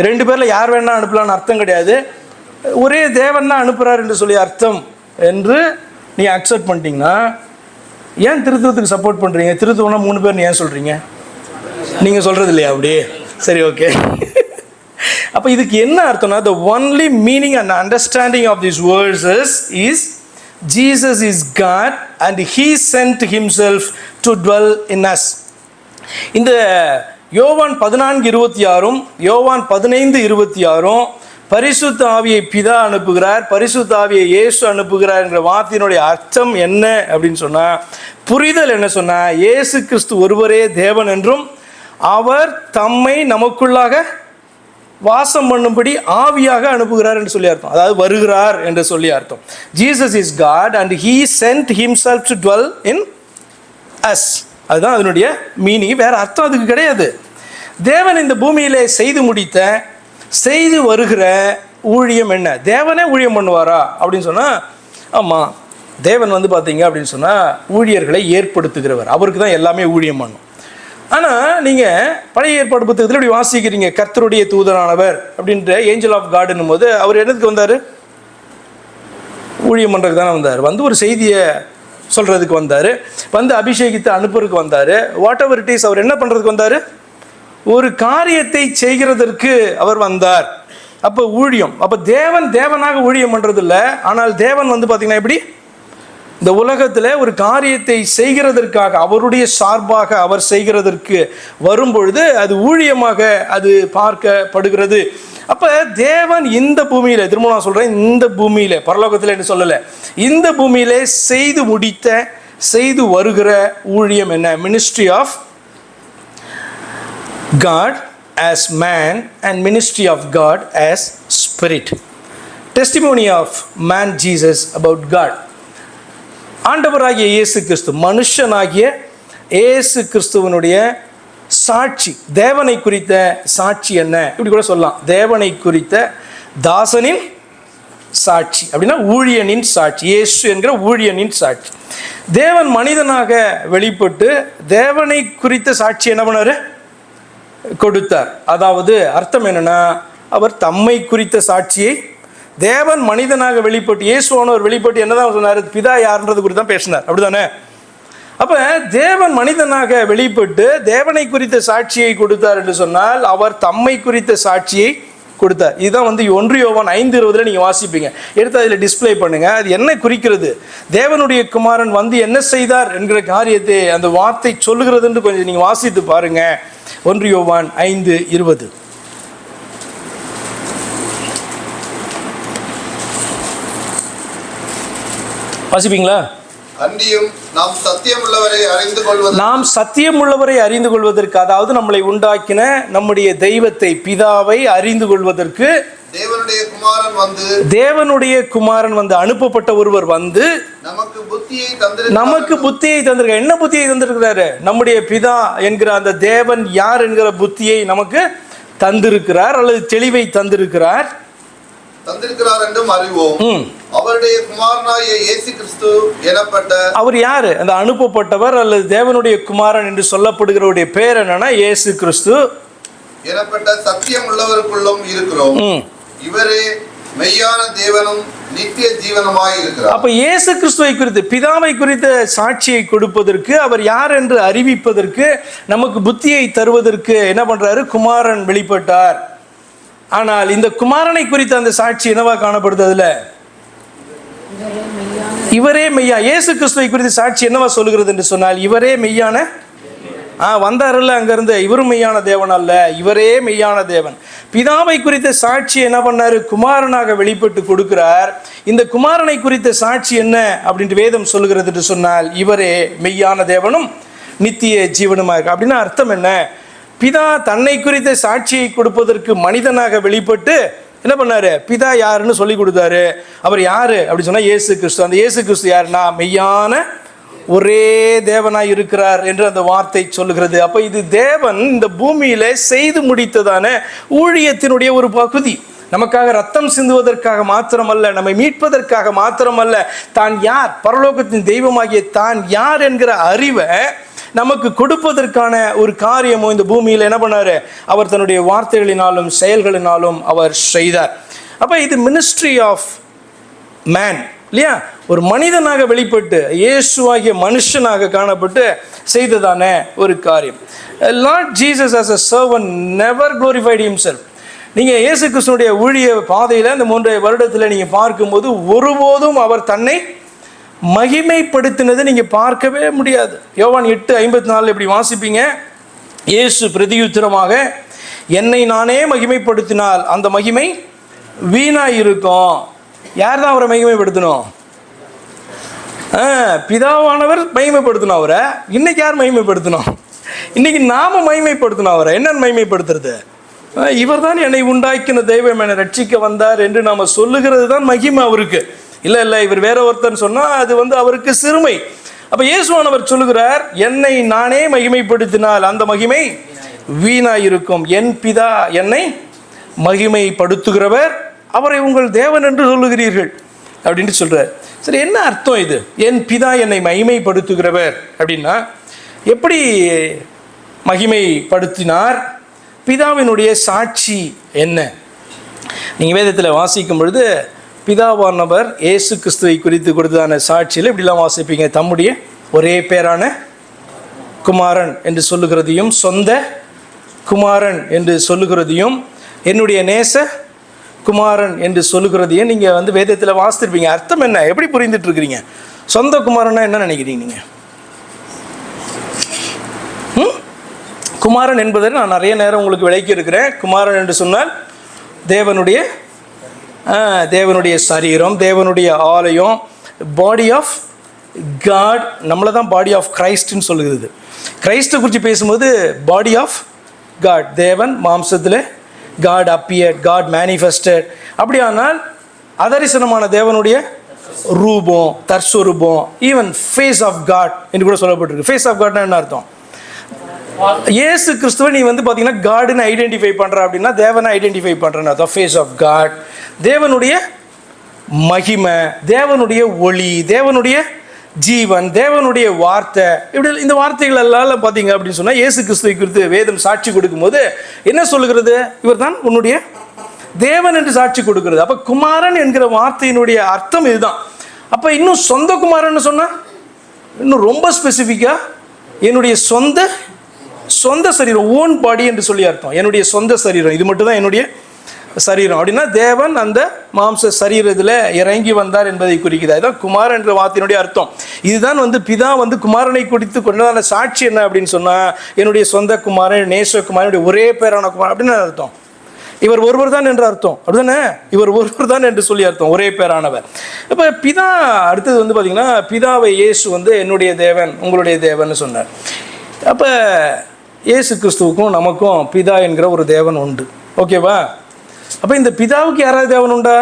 ரெண்டு பேரில் யார் வேணா அனுப்பலான்னு அர்த்தம் கிடையாது, ஒரே தேவன் தான் அனுப்புகிறார் என்று சொல்லி அர்த்தம் என்று நீங்கள் அக்செப்ட் பண்ணிட்டீங்கன்னா ஏன் திருத்துவத்துக்கு சப்போர்ட் பண்ணுறீங்க? திருத்துவம்னா 3 பேர்னு ஏன் சொல்கிறீங்க? நீங்கள் சொல்கிறது இல்லையா அப்படி? சரி, ஓகே. அப்போ இதுக்கு என்ன அர்த்தம்னா, the only meaning and understanding of these verses is Jesus is God and he sent himself to dwell in us. இந்த யோவான் 14:26 யோவான் 15:26 பரிசுத்த ஆவியை பிதா அனுப்புகிறார், பரிசுத்த ஆவியை இயேசு அனுப்புகிறார் என்கிற வார்த்தையினுடைய அர்த்தம் என்ன அப்படின்னு சொன்னால், புரிதல் என்ன சொன்னால், இயேசு கிறிஸ்து ஒருவரே தேவன் என்றும் அவர் தம்மை நமக்குள்ளாக வாசம் பண்ணும்படி ஆவியாக அனுப்புகிறார் என்று சொல்லி அர்த்தம். அதாவது வருகிறார் என்று சொல்லி அர்த்தம். Jesus is God and he sent himself to dwell in us. அதுதான் அதனுடைய மீனிங், வேற அர்த்தம் அதுக்கு கிடையாது. தேவன் இந்த பூமியிலே செய்து வருகிற ஊழியம் என்ன? தேவனே ஊழியம் பண்ணுவாரா அப்படின்னு சொன்னால் ஆமாம், தேவன் வந்து பார்த்தீங்க அப்படின்னு சொன்னால் ஊழியர்களை ஏற்படுத்துகிறவர், அவருக்கு தான் எல்லாமே ஊழியம் பண்ணும். ஆனால் நீங்கள் பழைய ஏற்பாடு புத்தகத்தில் இப்படி வாசிக்கிறீங்க, கர்த்தருடைய தூதனானவர் அப்படின்ற ஏஞ்சல் ஆஃப் காட்னும் போது அவர் என்னதுக்கு வந்தார்? ஊழியம் பண்ணுறதுக்கு தானே வந்தார். வந்து ஒரு செய்தியை சொல்கிறதுக்கு வந்தார், வந்து அபிஷேகித்து அனுப்புறதுக்கு வந்தார். வாட் எவர் இட் இஸ், அவர் என்ன பண்ணுறதுக்கு வந்தார்? ஒரு காரியத்தை செய்கிறதற்கு அவர் வந்தார். அப்போ ஊழியம், அப்போ தேவனாக ஊழியம் பண்ணுறது இல்லை. ஆனால் தேவன் வந்து பார்த்தீங்கன்னா எப்படி இந்த உலகத்தில் ஒரு காரியத்தை செய்கிறதற்காக அவருடைய சார்பாக அவர் செய்கிறதற்கு வரும்பொழுது அது ஊழியமாக அது பார்க்கப்படுகிறது. அப்போ தேவன் இந்த பூமியில், திரும்ப நான் சொல்கிறேன், இந்த பூமியில், பரலோகத்தில் என்று சொல்லலை, இந்த பூமியிலே செய்து வருகிற ஊழியம் என்ன? Ministry of God as man and ministry of God as spirit. Testimony of man Jesus about God. ஆண்டவராகிய இயேசு கிறிஸ்து, மனுஷனாகிய இயேசு கிறிஸ்துவனுடைய சாட்சி, தேவனை குறித்த சாட்சி என்ன? இப்படி கூட சொல்லலாம், தேவனை குறித்த தாசனின் சாட்சி அப்படின்னா ஊழியனின் சாட்சி. இயேசு என்கிற ஊழியனின் சாட்சி. தேவன் மனிதனாக வெளிப்பட்டு தேவனை குறித்த சாட்சி என்ன பண்ணாரு? கொடுத்தார். அதாவது அர்த்தம் என்னன்னா, அவர் தம்மை குறித்த சாட்சியை, தேவன் மனிதனாக வெளிப்பட்டு, இயேசுவானவர் வெளிப்பட்டு என்னதான் சொன்னார்? பிதா யாருன்றது குறித்து தான் பேசினார், அப்படிதானே? அப்ப தேவன் மனிதனாக வெளிப்பட்டு தேவனை குறித்த சாட்சியை கொடுத்தார் என்று சொன்னால் அவர் தம்மை குறித்த சாட்சியை கொடுத்தார். இதுதான் 1 யோவான் 5:20 நீங்க வாசிப்பீங்க. எடுத்து அதில் டிஸ்பிளே பண்ணுங்க. அது என்ன குறிக்கிறது? தேவனுடைய குமாரன் என்ன செய்தார் என்கிற காரியத்தை அந்த வார்த்தை சொல்லுகிறதுன்னு கொஞ்சம் நீங்க வாசித்து பாருங்க. 1 யோவான் 5:20 வாசிப்பீங்களா? அன்றியும் நாம் சத்தியம் உள்ளவரை அறிந்து கொள்வதற்கு, அதாவது நம்மளை உண்டாக்கின நம்முடைய தெய்வத்தை, பிதாவை அறிந்து கொள்வதற்கு தேவனுடைய குமாரன் அனுப்பப்பட்ட ஒருவர் நமக்கு புத்தியை தந்திருக்கிறார். என்ன புத்தியை தந்திருக்கிறாரு? நம்முடைய பிதா என்கிற அந்த தேவன் யார் என்கிற புத்தியை நமக்கு தந்திருக்கிறார், அல்லது தெளிவை தந்திருக்கிறார் என்றும் அறிவோம். அவருடைய குமாரனாகிய இயேசு கிறிஸ்து எனப்பட்ட, அவர் யாரு? அந்த அனுப்பப்பட்டவர் அல்லது தேவனுடைய குமாரன் என்று சொல்லப்படுகிறவருடைய பேர் என்னன்னா இயேசு கிறிஸ்து எனப்பட்ட சத்தியம் உள்ளவருக்குள்ளும் இருக்கிறோம். இவரே மெய்யான தேவனும் நித்திய ஜீவனுமாய் இருக்கிறார். அப்ப இயேசு கிறிஸ்துவை குறித்து, பிதாவை குறித்த சாட்சியை கொடுப்பதற்கு, அவர் யார் என்று அறிவிப்பதற்கு, நமக்கு புத்தியை தருவதற்கு என்ன பண்றாரு? குமாரன் வெளிப்பட்டார். ஆனால் இந்த குமாரனை குறித்த அந்த சாட்சி என்னவா காணப்படுது? அதுல இவரே மெய்யா, இயேசு கிறிஸ்துவை குறித்த சாட்சி என்னவா சொல்லுகிறது என்று சொன்னால் இவரே மெய்யான வந்தாருல்ல அங்கிருந்து, இவரும் மெய்யான தேவன் அல்ல, இவரே மெய்யான தேவன். பிதாவை குறித்த சாட்சி என்ன பண்ணாரு? குமாரனாக வெளிப்பட்டு கொடுக்கிறார். இந்த குமாரனை குறித்த சாட்சி என்ன அப்படின்ட்டு வேதம் சொல்லுகிறது என்று சொன்னால் இவரே மெய்யான தேவனும் நித்திய ஜீவனுமாக. அப்படின்னா அர்த்தம் என்ன? பிதா தன்னை குறித்த சாட்சியை கொடுப்பதற்கு மனிதனாக வெளிப்பட்டு என்ன பண்ணாரு? பிதா யாருன்னு சொல்லி கொடுத்தாரு. அவர் யாரு அப்படி சொன்னா இயேசு கிறிஸ்து. அந்த இயேசு கிறிஸ்து யாருன்னா மெய்யான ஒரே தேவனாய் இருக்கிறார் என்று அந்த வார்த்தை சொல்லுகிறது. அப்ப இது தேவன் இந்த பூமியில செய்து முடித்ததான ஊழியத்தினுடைய ஒரு பகுதி. நமக்காக ரத்தம் சிந்துவதற்காக மாத்திரமல்ல, நம்மை மீட்பதற்காக மாத்திரமல்ல, தான் யார், பரலோகத்தின் தெய்வமாகிய தான் யார் என்கிற அறிவை நமக்கு கொடுப்பதற்கான ஒரு காரியமும் இந்த பூமியில் என்ன பண்ணாரு? அவர் தன்னுடைய வார்த்தைகளினாலும் செயல்களினாலும் அவர் செய்தார். அப்ப இது மினிஸ்ட்ரி ஆஃப் மேன் இல்லையா? ஒரு மனிதனாக வெளிப்பட்டு இயேசுவாகிய மனுஷனாக காணப்பட்டு செய்ததான ஒரு காரியம். Lord Jesus as a servant never glorified himself. நீங்கள் இயேசு கிறிஸ்துனுடைய ஊழிய பாதையில் இந்த 3 வருடத்தில் நீங்கள் பார்க்கும்போது ஒருபோதும் அவர் தன்னை மகிமைப்படுத்தினதை நீங்கள் பார்க்கவே முடியாது. யோவான் 8:54 இப்படி வாசிப்பீங்க. இயேசு பிரதியுத்தரமாக, என்னை நானே மகிமைப்படுத்தினால் அந்த மகிமை வீணாய் இருக்கும். யார் தான் அவரை மகிமைப்படுத்தணும்? பிதாவானவர் மகிமைப்படுத்தணும் அவரை. இன்னைக்கு யார் மகிமைப்படுத்தணும்? இன்னைக்கு நாம மகிமைப்படுத்தணும் அவரை. என்னன்னு மகிமைப்படுத்துறது? இவர் தான் என்னை உண்டாக்கின தெய்வம், என்னை ரட்சிக்க வந்தார் என்று நாம சொல்லுகிறது தான் மகிமை அவருக்கு. இல்லை இவர் வேற ஒருத்தன் சொன்னால் அது அவருக்கு சிறுமை. அப்போ இயேசுவானவர் சொல்லுகிறார், என்னை நானே மகிமைப்படுத்தினால் அந்த மகிமை வீணாயிருக்கும். என் பிதா என்னை மகிமைப்படுத்துகிறவர், அவரை உங்கள் தேவன் என்று சொல்லுகிறீர்கள் அப்படின்ட்டு சொல்றார். சரி, என்ன அர்த்தம் இது? என் பிதா என்னை மகிமைப்படுத்துகிறவர் அப்படின்னா எப்படி மகிமைப்படுத்தினார்? பிதாவினுடைய சாட்சி என்ன? நீங்கள் வேதத்தில் வாசிக்கும் பொழுது பிதாவானவர் இயேசு கிறிஸ்துவை குறித்து கொடுத்ததான சாட்சியில் இப்படிலாம் வாசிப்பீங்க. தம்முடைய ஒரே பேரான குமாரன் என்று சொல்லுகிறதையும், சொந்த குமாரன் என்று சொல்லுகிறதையும், என்னுடைய நேச குமாரன் என்று சொல்லுகிறதையும் நீங்கள் வேதத்தில் வாசித்திருப்பீங்க. அர்த்தம் என்ன? எப்படி புரிந்துட்டு இருக்கிறீங்க? சொந்த குமாரன்னா என்ன நினைக்கிறீங்க நீங்கள்? குமாரன் என்பதை நான் நிறைய நேரம் உங்களுக்கு விளக்கி இருக்கிறேன். குமாரன் என்று சொன்னால் தேவனுடைய சரீரம், தேவனுடைய ஆலயம், பாடி ஆஃப் காட். நம்மளை தான் பாடி ஆஃப் கிரைஸ்ட்னு சொல்லுகிறது. கிரைஸ்ட்டை குறித்து பேசும்போது பாடி ஆஃப் காட், தேவன் மாம்சத்தில், காட் அப்பியர்ட், காட் மேனிஃபெஸ்டட். அப்படியானால் அதரிசனமான தேவனுடைய ரூபம், தற்ஸ்வரூபம், ஈவன் ஃபேஸ் ஆஃப் காட் என்று கூட சொல்லப்பட்டிருக்கு. ஃபேஸ் ஆஃப் காட்னா என்ன அர்த்தம்? இயேசு கிறிஸ்துவை நீ வந்து பார்த்தீங்கன்னா காடுன்னு ஐடென்டிஃபை பண்ணுற அப்படின்னா தேவனை ஐடென்டிஃபை பண்ணுறேன்னு அர்த்தம். ஃபேஸ் ஆஃப் காட், தேவனுடைய மகிமை, தேவனுடைய ஒளி, தேவனுடைய ஜீவன், தேவனுடைய வார்த்தை. இப்படி இந்த வார்த்தைகள் எல்லாம் பார்த்தீங்க அப்படின்னு சொன்னால் இயேசு கிறிஸ்துவை குறித்து வேதம் சாட்சி கொடுக்கும்போது என்ன சொல்லுகிறது? இவர் தான் உன்னுடைய தேவன் என்று சாட்சி கொடுக்கிறது. அப்போ குமாரன் என்கிற வார்த்தையினுடைய அர்த்தம் இதுதான். அப்போ இன்னும் சொந்த குமாரன்னு சொன்னால் இன்னும் ரொம்ப ஸ்பெசிஃபிக்காக என்னுடைய சொந்த சரீரம், ஓன் பாடி என்று சொல்லி அர்த்தம். என்னுடைய சொந்த சரீரம், இது மட்டும் தான் என்னுடைய சரீரம் அப்படின்னா தேவன் அந்த மாம்ச சரீரத்தில் இறங்கி வந்தார் என்பதை குறிக்கிறது. அதுதான் குமாரன் என்ற வார்த்தையினுடைய அர்த்தம். இதுதான் வந்து பிதா வந்து குமாரனை குறித்து கொண்டதான சாட்சி என்ன அப்படின்னு சொன்னால் என்னுடைய சொந்த குமாரன், நேசகுமாரனுடைய ஒரே பேரான குமாரன் அப்படின்னு அர்த்தம். இவர் ஒருவர் தான் என்று அர்த்தம், அப்படிதானே? இவர் ஒருவர் தான் என்று சொல்லி அர்த்தம், ஒரே பேரானவர். இப்போ பிதா அடுத்தது வந்து பார்த்தீங்கன்னா பிதாவை இயேசு வந்து என்னுடைய தேவன், உங்களுடைய தேவன் சொன்னார். அப்போ இயேசு கிறிஸ்துவுக்கும் நமக்கும் பிதா என்கிற ஒரு தேவன் உண்டு. ஓகேவா? அப்போ இந்த பிதாவுக்கு யாராவது தேவன் உண்டா?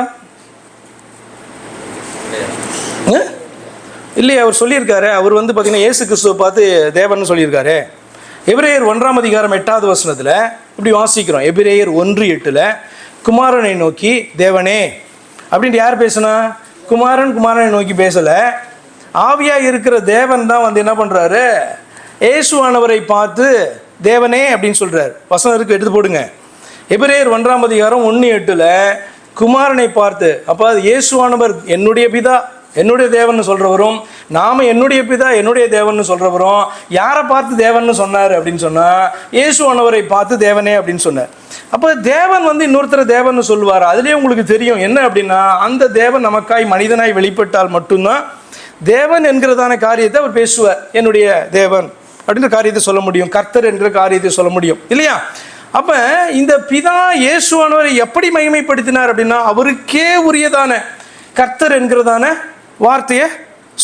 இல்லையா? அவர் சொல்லியிருக்காரு. அவர் வந்து பார்த்தீங்கன்னா இயேசு கிறிஸ்துவை பார்த்து தேவன் சொல்லியிருக்காரு. எபிரேயர் 1:8 இப்படி வாசிக்கிறோம். எபிரேயர் 1:8 குமாரனை நோக்கி தேவனே அப்படின்ட்டு யார் பேசுனா? குமாரனை நோக்கி பேசலை. ஆவியாக இருக்கிற தேவன் தான் வந்து என்ன பண்ணுறாரு? இயேசுவானவரை பார்த்து தேவனே அப்படின்னு சொல்கிறார். வசனம் இருக்கு, எடுத்து போடுங்க. எபிரேயர் 1:1 குமாரனை பார்த்து, அப்போ அது இயேசுவானவர் என்னுடைய பிதா என்னுடைய தேவன் சொல்கிறவரும், நாம் என்னுடைய பிதா என்னுடைய தேவன் சொல்கிறவரும் யாரை பார்த்து தேவன் சொன்னார் அப்படின்னு சொன்னால் இயேசுவானவரை பார்த்து தேவனே அப்படின்னு சொன்னார். அப்போ தேவன் வந்து இன்னொருத்தர் தேவன் சொல்லுவார். அதுலேயே உங்களுக்கு தெரியும் என்ன அப்படின்னா அந்த தேவன் நமக்காய் மனிதனாய் வெளிப்பட்டால் மட்டும்தான் தேவன் என்கிறதான காரியத்தை அவர் பேசுவார். என்னுடைய தேவன் அப்படின்ற காரியத்தை சொல்ல முடியும், கர்த்தர் என்கிற காரியத்தை சொல்ல முடியும், இல்லையா? அப்போ இந்த பிதா இயேசுவானவரை எப்படி மகிமைப்படுத்தினார் அப்படின்னா அவருக்கே உரியதான கர்த்தர் என்கிறதான வார்த்தையை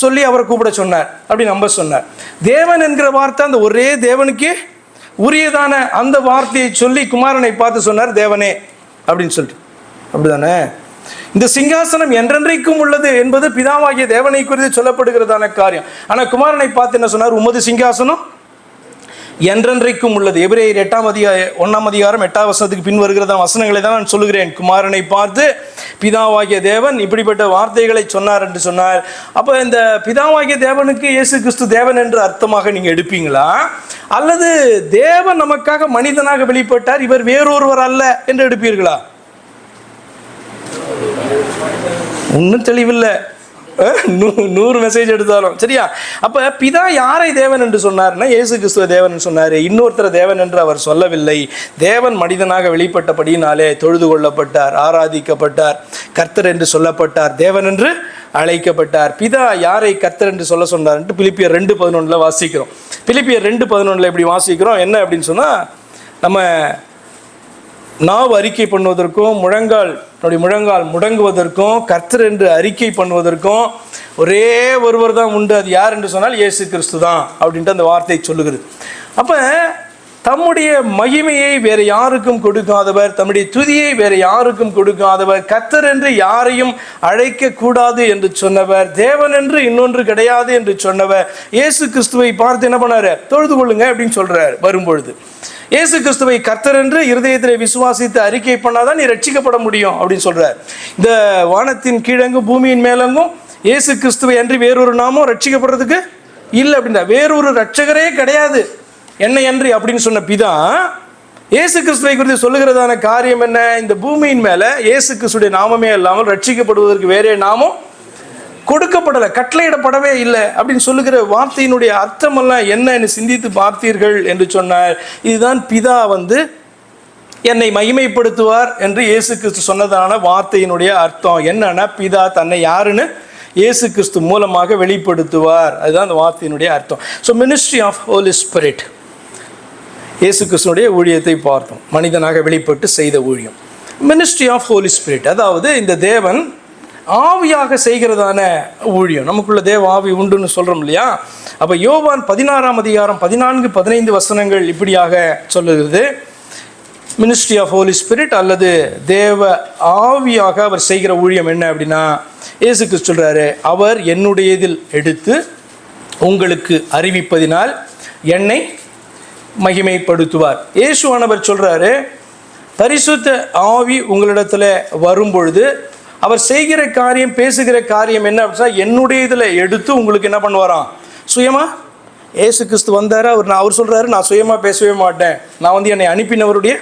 சொல்லி அவரை கூப்பிட சொன்னார், அப்படி நம்ப சொன்னார். தேவன் என்கிற வார்த்தை அந்த ஒரே தேவனுக்கே உரியதான அந்த வார்த்தையை சொல்லி குமாரனை பார்த்து சொன்னார் தேவனே அப்படின்னு சொல்லிட்டு. அப்படிதானே? இந்த சிங்காசனம் என்றென்றைக்கும் உள்ளது என்பது பிதாவாகிய தேவனை குறித்து சொல்லப்படுகிறதான காரியம். ஆனால் குமாரனை பார்த்து என்ன சொன்னார்? உமது சிங்காசனம் என்றென்றைக்கும் உள்ளது. எபிரேயர் 1:8 பின் வருகிறதா வசனங்களை தான் நான் சொல்லுகிறேன். குமாரனை பார்த்து பிதாவாகிய தேவன் இப்படிப்பட்ட வார்த்தைகளை சொன்னார் என்று சொன்னார். அப்போ இந்த பிதாவாகிய தேவனுக்கு இயேசு கிறிஸ்து தேவன் என்று அர்த்தமாக நீங்கள் எடுப்பீங்களா, அல்லது தேவன் நமக்காக மனிதனாக வெளிப்பட்டார் இவர் வேறொருவர் அல்ல என்று எடுப்பீர்களா? ஒன்றும் தெளிவில்லை. 100 மெசேஜ் எடுத்தாலும் சரியா? அப்போ பிதா யாரை தேவன் என்று சொன்னார்னா இயேசு கிறிஸ்துவ தேவன் சொன்னார். இன்னொருத்தர தேவன் என்று அவர் சொல்லவில்லை. தேவன் மனிதனாக வெளிப்பட்டபடியினாலே தொழுது கொள்ளப்பட்டார், ஆராதிக்கப்பட்டார், கர்த்தர் என்று சொல்லப்பட்டார், தேவன் என்று அழைக்கப்பட்டார். பிதா யாரை கர்த்தர் என்று சொல்ல சொன்னார் என்று பிலிப்பியர் 2:11 வாசிக்கிறோம். பிலிப்பியர் 2:11 இப்படி வாசிக்கிறோம். என்ன அப்படின்னு சொன்னால் நம்ம நாவ் அறிக்கை பண்ணுவதற்கும் முழங்கால் முடங்குவதற்கும் கர்த்தர் என்று அறிக்கை பண்ணுவதற்கும் ஒரே ஒருவர் தான் உண்டு. அது யார் என்று சொன்னால் இயேசு கிறிஸ்து தான் அப்படின்ட்டு அந்த வார்த்தை சொல்லுகிறது. அப்போ தம்முடைய மகிமையை வேறு யாருக்கும் கொடுக்காதவர், தம்முடைய துதியை வேறு யாருக்கும் கொடுக்காதவர், கர்த்தர் என்று யாரையும் அழைக்கக்கூடாது என்று சொன்னவர், தேவன் என்று இன்னொன்று கிடையாது என்று சொன்னவர் இயேசு கிறிஸ்துவை பார்த்து என்ன பண்ணாரு? தொழுது கொள்ளுங்க அப்படின்னு சொல்றாரு. வரும்பொழுது இயேசு கிறிஸ்துவை கர்த்தர் என்று இருதயத்தில் விசுவாசித்து அறிக்கை பண்ணாதான் நீ ரட்சிக்கப்பட முடியும் அப்படின்னு சொல்றார். இந்த வானத்தின் கீழங்கும் பூமியின் மேலங்கும் இயேசு கிறிஸ்துவை அன்றி வேறொரு நாமும் ரட்சிக்கப்படுறதுக்கு இல்லை அப்படின்னா வேறொரு ரட்சகரே கிடையாது என்னை அன்றி அப்படின்னு சொன்ன பிதா இயேசு கிறிஸ்துவை குறித்து சொல்லுகிறதான காரியம் என்ன? இந்த பூமியின் மேல இயேசு கிறிஸ்துடைய நாமமே இல்லாமல் ரட்சிக்கப்படுவதற்கு வேறே நாமும் கொடுக்கப்படலை, கட்டளையிடப்படவே இல்லை அப்படின்னு சொல்லுகிற வார்த்தையினுடைய அர்த்தமெல்லாம் என்னன்னு சிந்தித்து பார்த்தீர்கள் என்று சொன்னார். இதுதான் பிதா வந்து என்னை மகிமைப்படுத்துவார் என்று இயேசு கிறிஸ்து சொன்னதான வார்த்தையினுடைய அர்த்தம். என்னன்னா பிதா தன்னை யாருன்னு இயேசு கிறிஸ்து மூலமாக வெளிப்படுத்துவார். அதுதான் அந்த வார்த்தையினுடைய அர்த்தம். So ministry of Holy Spirit, இயேசு கிறிஸ்துனுடைய ஊழியத்தை பார்த்தோம், மனிதனாக வெளிப்பட்டு செய்த ஊழியம். மினிஸ்ட்ரி ஆஃப் ஹோலி ஸ்பிரிட், அதாவது இந்த தேவன் ஆவியாக செய்கிறதான ஊழியம். நமக்குள்ள தேவ ஆவி உண்டுன்னு சொல்கிறோம் இல்லையா? அப்போ யோவான் 16ஆம் அதிகாரம் 14-15 வசனங்கள் இப்படியாக சொல்லுகிறது. மினிஸ்ட்ரி ஆஃப் ஹோலி ஸ்பிரிட் அல்லது தேவ ஆவியாக அவர் செய்கிற ஊழியம் என்ன அப்படின்னா, இயேசு கிறிஸ்து சொல்கிறாரு, அவர் என்னுடையதில் எடுத்து உங்களுக்கு அறிவிப்பதினால் என்னை மகிமைப்படுத்துவார். இயேசுவானவர் சொல்கிறாரு, பரிசுத்த ஆவி உங்களிடத்தில் வரும்பொழுது அவர் செய்கிற காரியம், பேசுகிற காரியம் என்ன அப்படின்னா, என்னுடைய இதில் எடுத்து உங்களுக்கு என்ன பண்ணுவாராம்? சுயமாக இயேசு கிறிஸ்து வந்தார், அவர் சொல்கிறாரு, நான் சுயமாக பேசவே மாட்டேன், நான் என்னை அனுப்பினவருடைய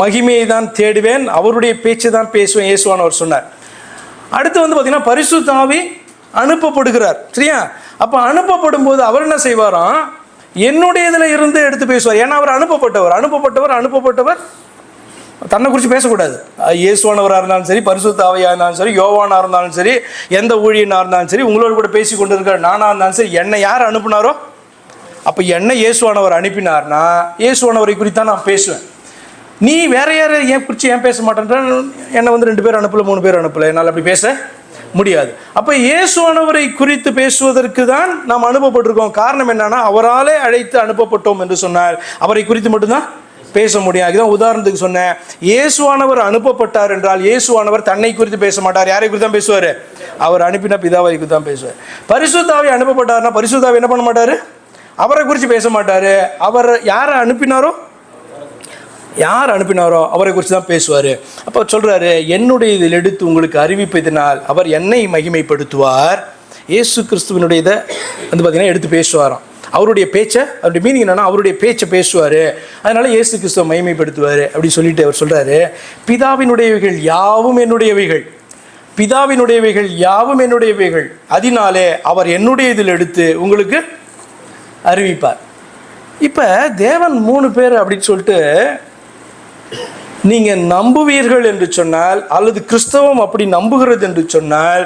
மகிமையை தான் தேடுவேன், அவருடைய பேச்சு தான் பேசுவேன், இயேசுவானவர் சொன்னார். அடுத்து பார்த்திங்கன்னா பரிசுத்த ஆவி அனுப்பப்படுகிறார். சரியா? அப்போ அனுப்பப்படும் போது அவர் என்ன செய்வாராம்? என்னுடைய இதில் இருந்து எடுத்து பேசுவார். ஏன்னா அவர் அனுப்பப்பட்டவர் தன்னை குறித்து பேசக்கூடாது. இயேசுவானவராக இருந்தாலும் சரி, பரிசுத்த ஆவியாக இருந்தாலும் சரி, யோவானாக இருந்தாலும் சரி, எந்த ஊழியனாக இருந்தாலும் சரி, உங்களோட கூட பேசி கொண்டு இருக்கிற நானாக இருந்தாலும் சரி, என்னை யார் அனுப்புனாரோ, அப்போ என்னை இயேசுவானவர் அனுப்பினார்னா இயேசுவானவரை குறித்து தான் நான் பேசுவேன். நீ வேற யாரை குறித்து ஏன் பேச மாட்டேன்ற, என்னை 2 பேர் அனுப்பல, 3 பேர் அனுப்பல, என்னால் அப்படி பேச முடியாது. அப்போ இயேசுவானவரை குறித்து பேசுவதற்கு தான் நாம் அனுப்பப்பட்டிருக்கோம். காரணம் என்னன்னா, அவராலே அழைத்து அனுப்பப்பட்டோம் என்று சொன்னால் அவரை குறித்து மட்டும்தான் பேச முடியும். அதுதான் உதாரணத்துக்கு சொன்னேன், இயேசுவானவர் அனுப்பப்பட்டார் என்றால் இயேசுவானவர் தன்னை குறித்து பேச மாட்டார். யாரை குறித்து தான் பேசுவார்? அவர் அனுப்பின பிதாவை குறித்து தான் பேசுவார். பரிசுத்த ஆவி அனுப்பப்பட்டார்னா பரிசுத்த ஆவி என்ன பண்ண மாட்டார்? அவரை குறித்து பேச மாட்டார். அவர் யாரை அனுப்பினாரோ அவரை குறித்து தான் பேசுவார். அப்போ சொல்கிறாரு, என்னுடைய இதில் எடுத்து உங்களுக்கு அறிவிப்பதினால் அவர் என்னை மகிமைப்படுத்துவார். இயேசு கிறிஸ்துவனுடைய இதை பார்த்திங்கன்னா எடுத்து பேசுவாராம். அவருடைய பேச்சை, அவருடைய மீனிங் என்னன்னா, அவருடைய பேச்சை பேசுவார், அதனால் இயேசு கிறிஸ்துவை மகிமைப்படுத்துவார் அப்படி சொல்லிட்டு அவர் சொல்கிறாரு, பிதாவினுடையவைகள் யாவும் என்னுடையவைகள், அதனாலே அவர் என்னுடைய இதில் எடுத்து உங்களுக்கு அறிவிப்பார். இப்போ தேவன் 3 பேர் அப்படின்னு சொல்லிட்டு நீங்கள் நம்புவீர்கள் என்று சொன்னால், அல்லது கிறிஸ்தவம் அப்படி நம்புகிறது என்று சொன்னால்,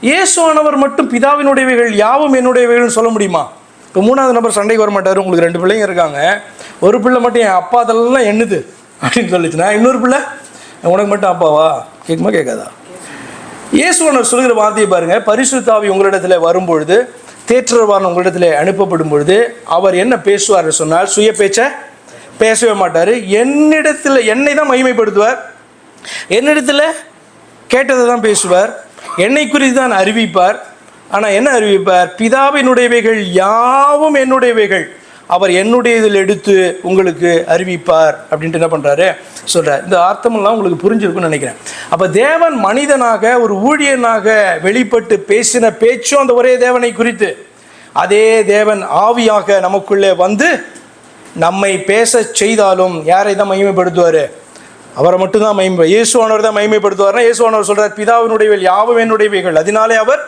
இயேசுவானவர் மட்டும் பிதாவினுடையவைகள் யாவும் என்னுடையவைகள்னு சொல்ல முடியுமா? இப்போ 3வது நபர் சண்டைக்கு வர மாட்டார். உங்களுக்கு 2 பிள்ளைங்க இருக்காங்க, ஒரு பிள்ளை மட்டும் என் அப்பா அதெல்லாம் என்னது அப்படின்னு சொல்லிச்சுன்னா, இன்னொரு பிள்ளை உனக்கு மட்டும் அப்பாவா கேட்குமா கேட்காதா? இயேசுவானவர் சொல்கிற வார்த்தையை பாருங்கள், பரிசுத்த ஆவி உங்களிடத்தில் வரும்பொழுது, தேற்றரவாளன் உங்களிடத்தில் அனுப்பப்படும் பொழுது அவர் என்ன பேசுவார் சொன்னால், சுய பேச்சை பேசவே மாட்டார். என்னை தான் மகிமைப்படுத்துவார், என்னிடத்தில் கேட்டதை தான் பேசுவார், என்னை குறித்து தான் அறிவிப்பார். ஆனால் என்ன அறிவிப்பார்? பிதாவினுடையவைகள் யாவும் என்னுடையவைகள், அவர் என்னுடைய இதில் எடுத்து உங்களுக்கு அறிவிப்பார் அப்படின்ட்டு என்ன பண்ணுறாரு சொல்கிறார். இந்த அர்த்தமெல்லாம் உங்களுக்கு புரிஞ்சிருக்குன்னு நினைக்கிறேன். அப்போ தேவன் மனிதனாக ஒரு ஊழியனாக வெளிப்பட்டு பேசின பேச்சும் அந்த ஒரே தேவனை குறித்து, அதே தேவன் ஆவியாக நமக்குள்ளே வந்து நம்மை பேச செய்தாலும் யாரை தான் மகிமைப்படுத்துவார்? அவரை மட்டும்தான் இயேசுவானவர் தான் மகிமைப்படுத்துவார்னா, இயேசுவானவர் சொல்கிறார், பிதாவினுடையவைகள் யாவும் என்னுடையவைகள், அதனாலே அவர்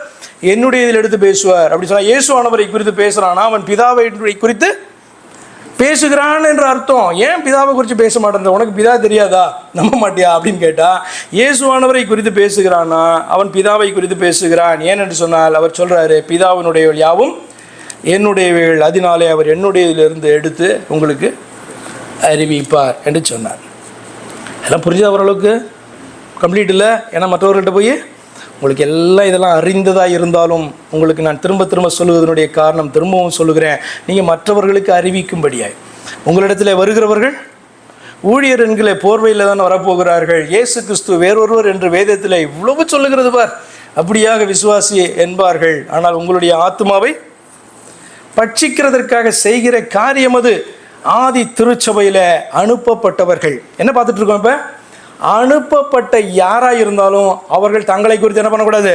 என்னுடைய இதில் எடுத்து பேசுவார் அப்படி சொன்னால், இயேசுவானவரை குறித்து பேசுகிறான்னா அவன் பிதாவை குறித்து பேசுகிறான் என்ற அர்த்தம். ஏன் பிதாவை குறித்து பேச மாட்டேன், உனக்கு பிதா தெரியாதா, நம்ப மாட்டியா அப்படின்னு கேட்டால், இயேசுவானவரை குறித்து பேசுகிறான்னா அவன் பிதாவை குறித்து பேசுகிறான். ஏனென்று சொன்னால் அவர் சொல்கிறாரு, பிதாவினுடையவள் யாவும் என்னுடையவைகள், அதனாலே அவர் என்னுடையதிலிருந்து எடுத்து உங்களுக்கு அறிவிப்பார் என்று சொன்னார். எல்லாம் புரிஞ்சா ஓரளவுக்கு? கம்ப்ளீட் இல்லை, ஏன்னா மற்றவர்கள்ட்ட போய் உங்களுக்கு எல்லாம் இதெல்லாம் அறிந்ததாக இருந்தாலும் உங்களுக்கு நான் திரும்ப சொல்லுவதனுடைய காரணம் திரும்பவும் சொல்லுகிறேன், நீங்கள் மற்றவர்களுக்கு அறிவிக்கும்படியாய். உங்களிடத்தில் வருகிறவர்கள் ஊழியர் என்கிற போர்வையில் தான் வரப்போகிறார்கள். இயேசு கிறிஸ்து வேறொருவர் என்று வேதத்தில் இவ்வளவு சொல்லுகிறது பார், அப்படியாக விசுவாசி என்பார்கள். ஆனால் உங்களுடைய ஆத்மாவை பட்சிக்கிறதற்காக செய்கிற காரியம் அது. ஆதி திருச்சபையில் அனுப்பப்பட்டவர்கள் என்ன பார்த்துட்டு இருக்கோம்? இப்போ அனுப்பப்பட்ட யாராக இருந்தாலும் அவர்கள் தங்களை குறித்து என்ன பண்ணக்கூடாது,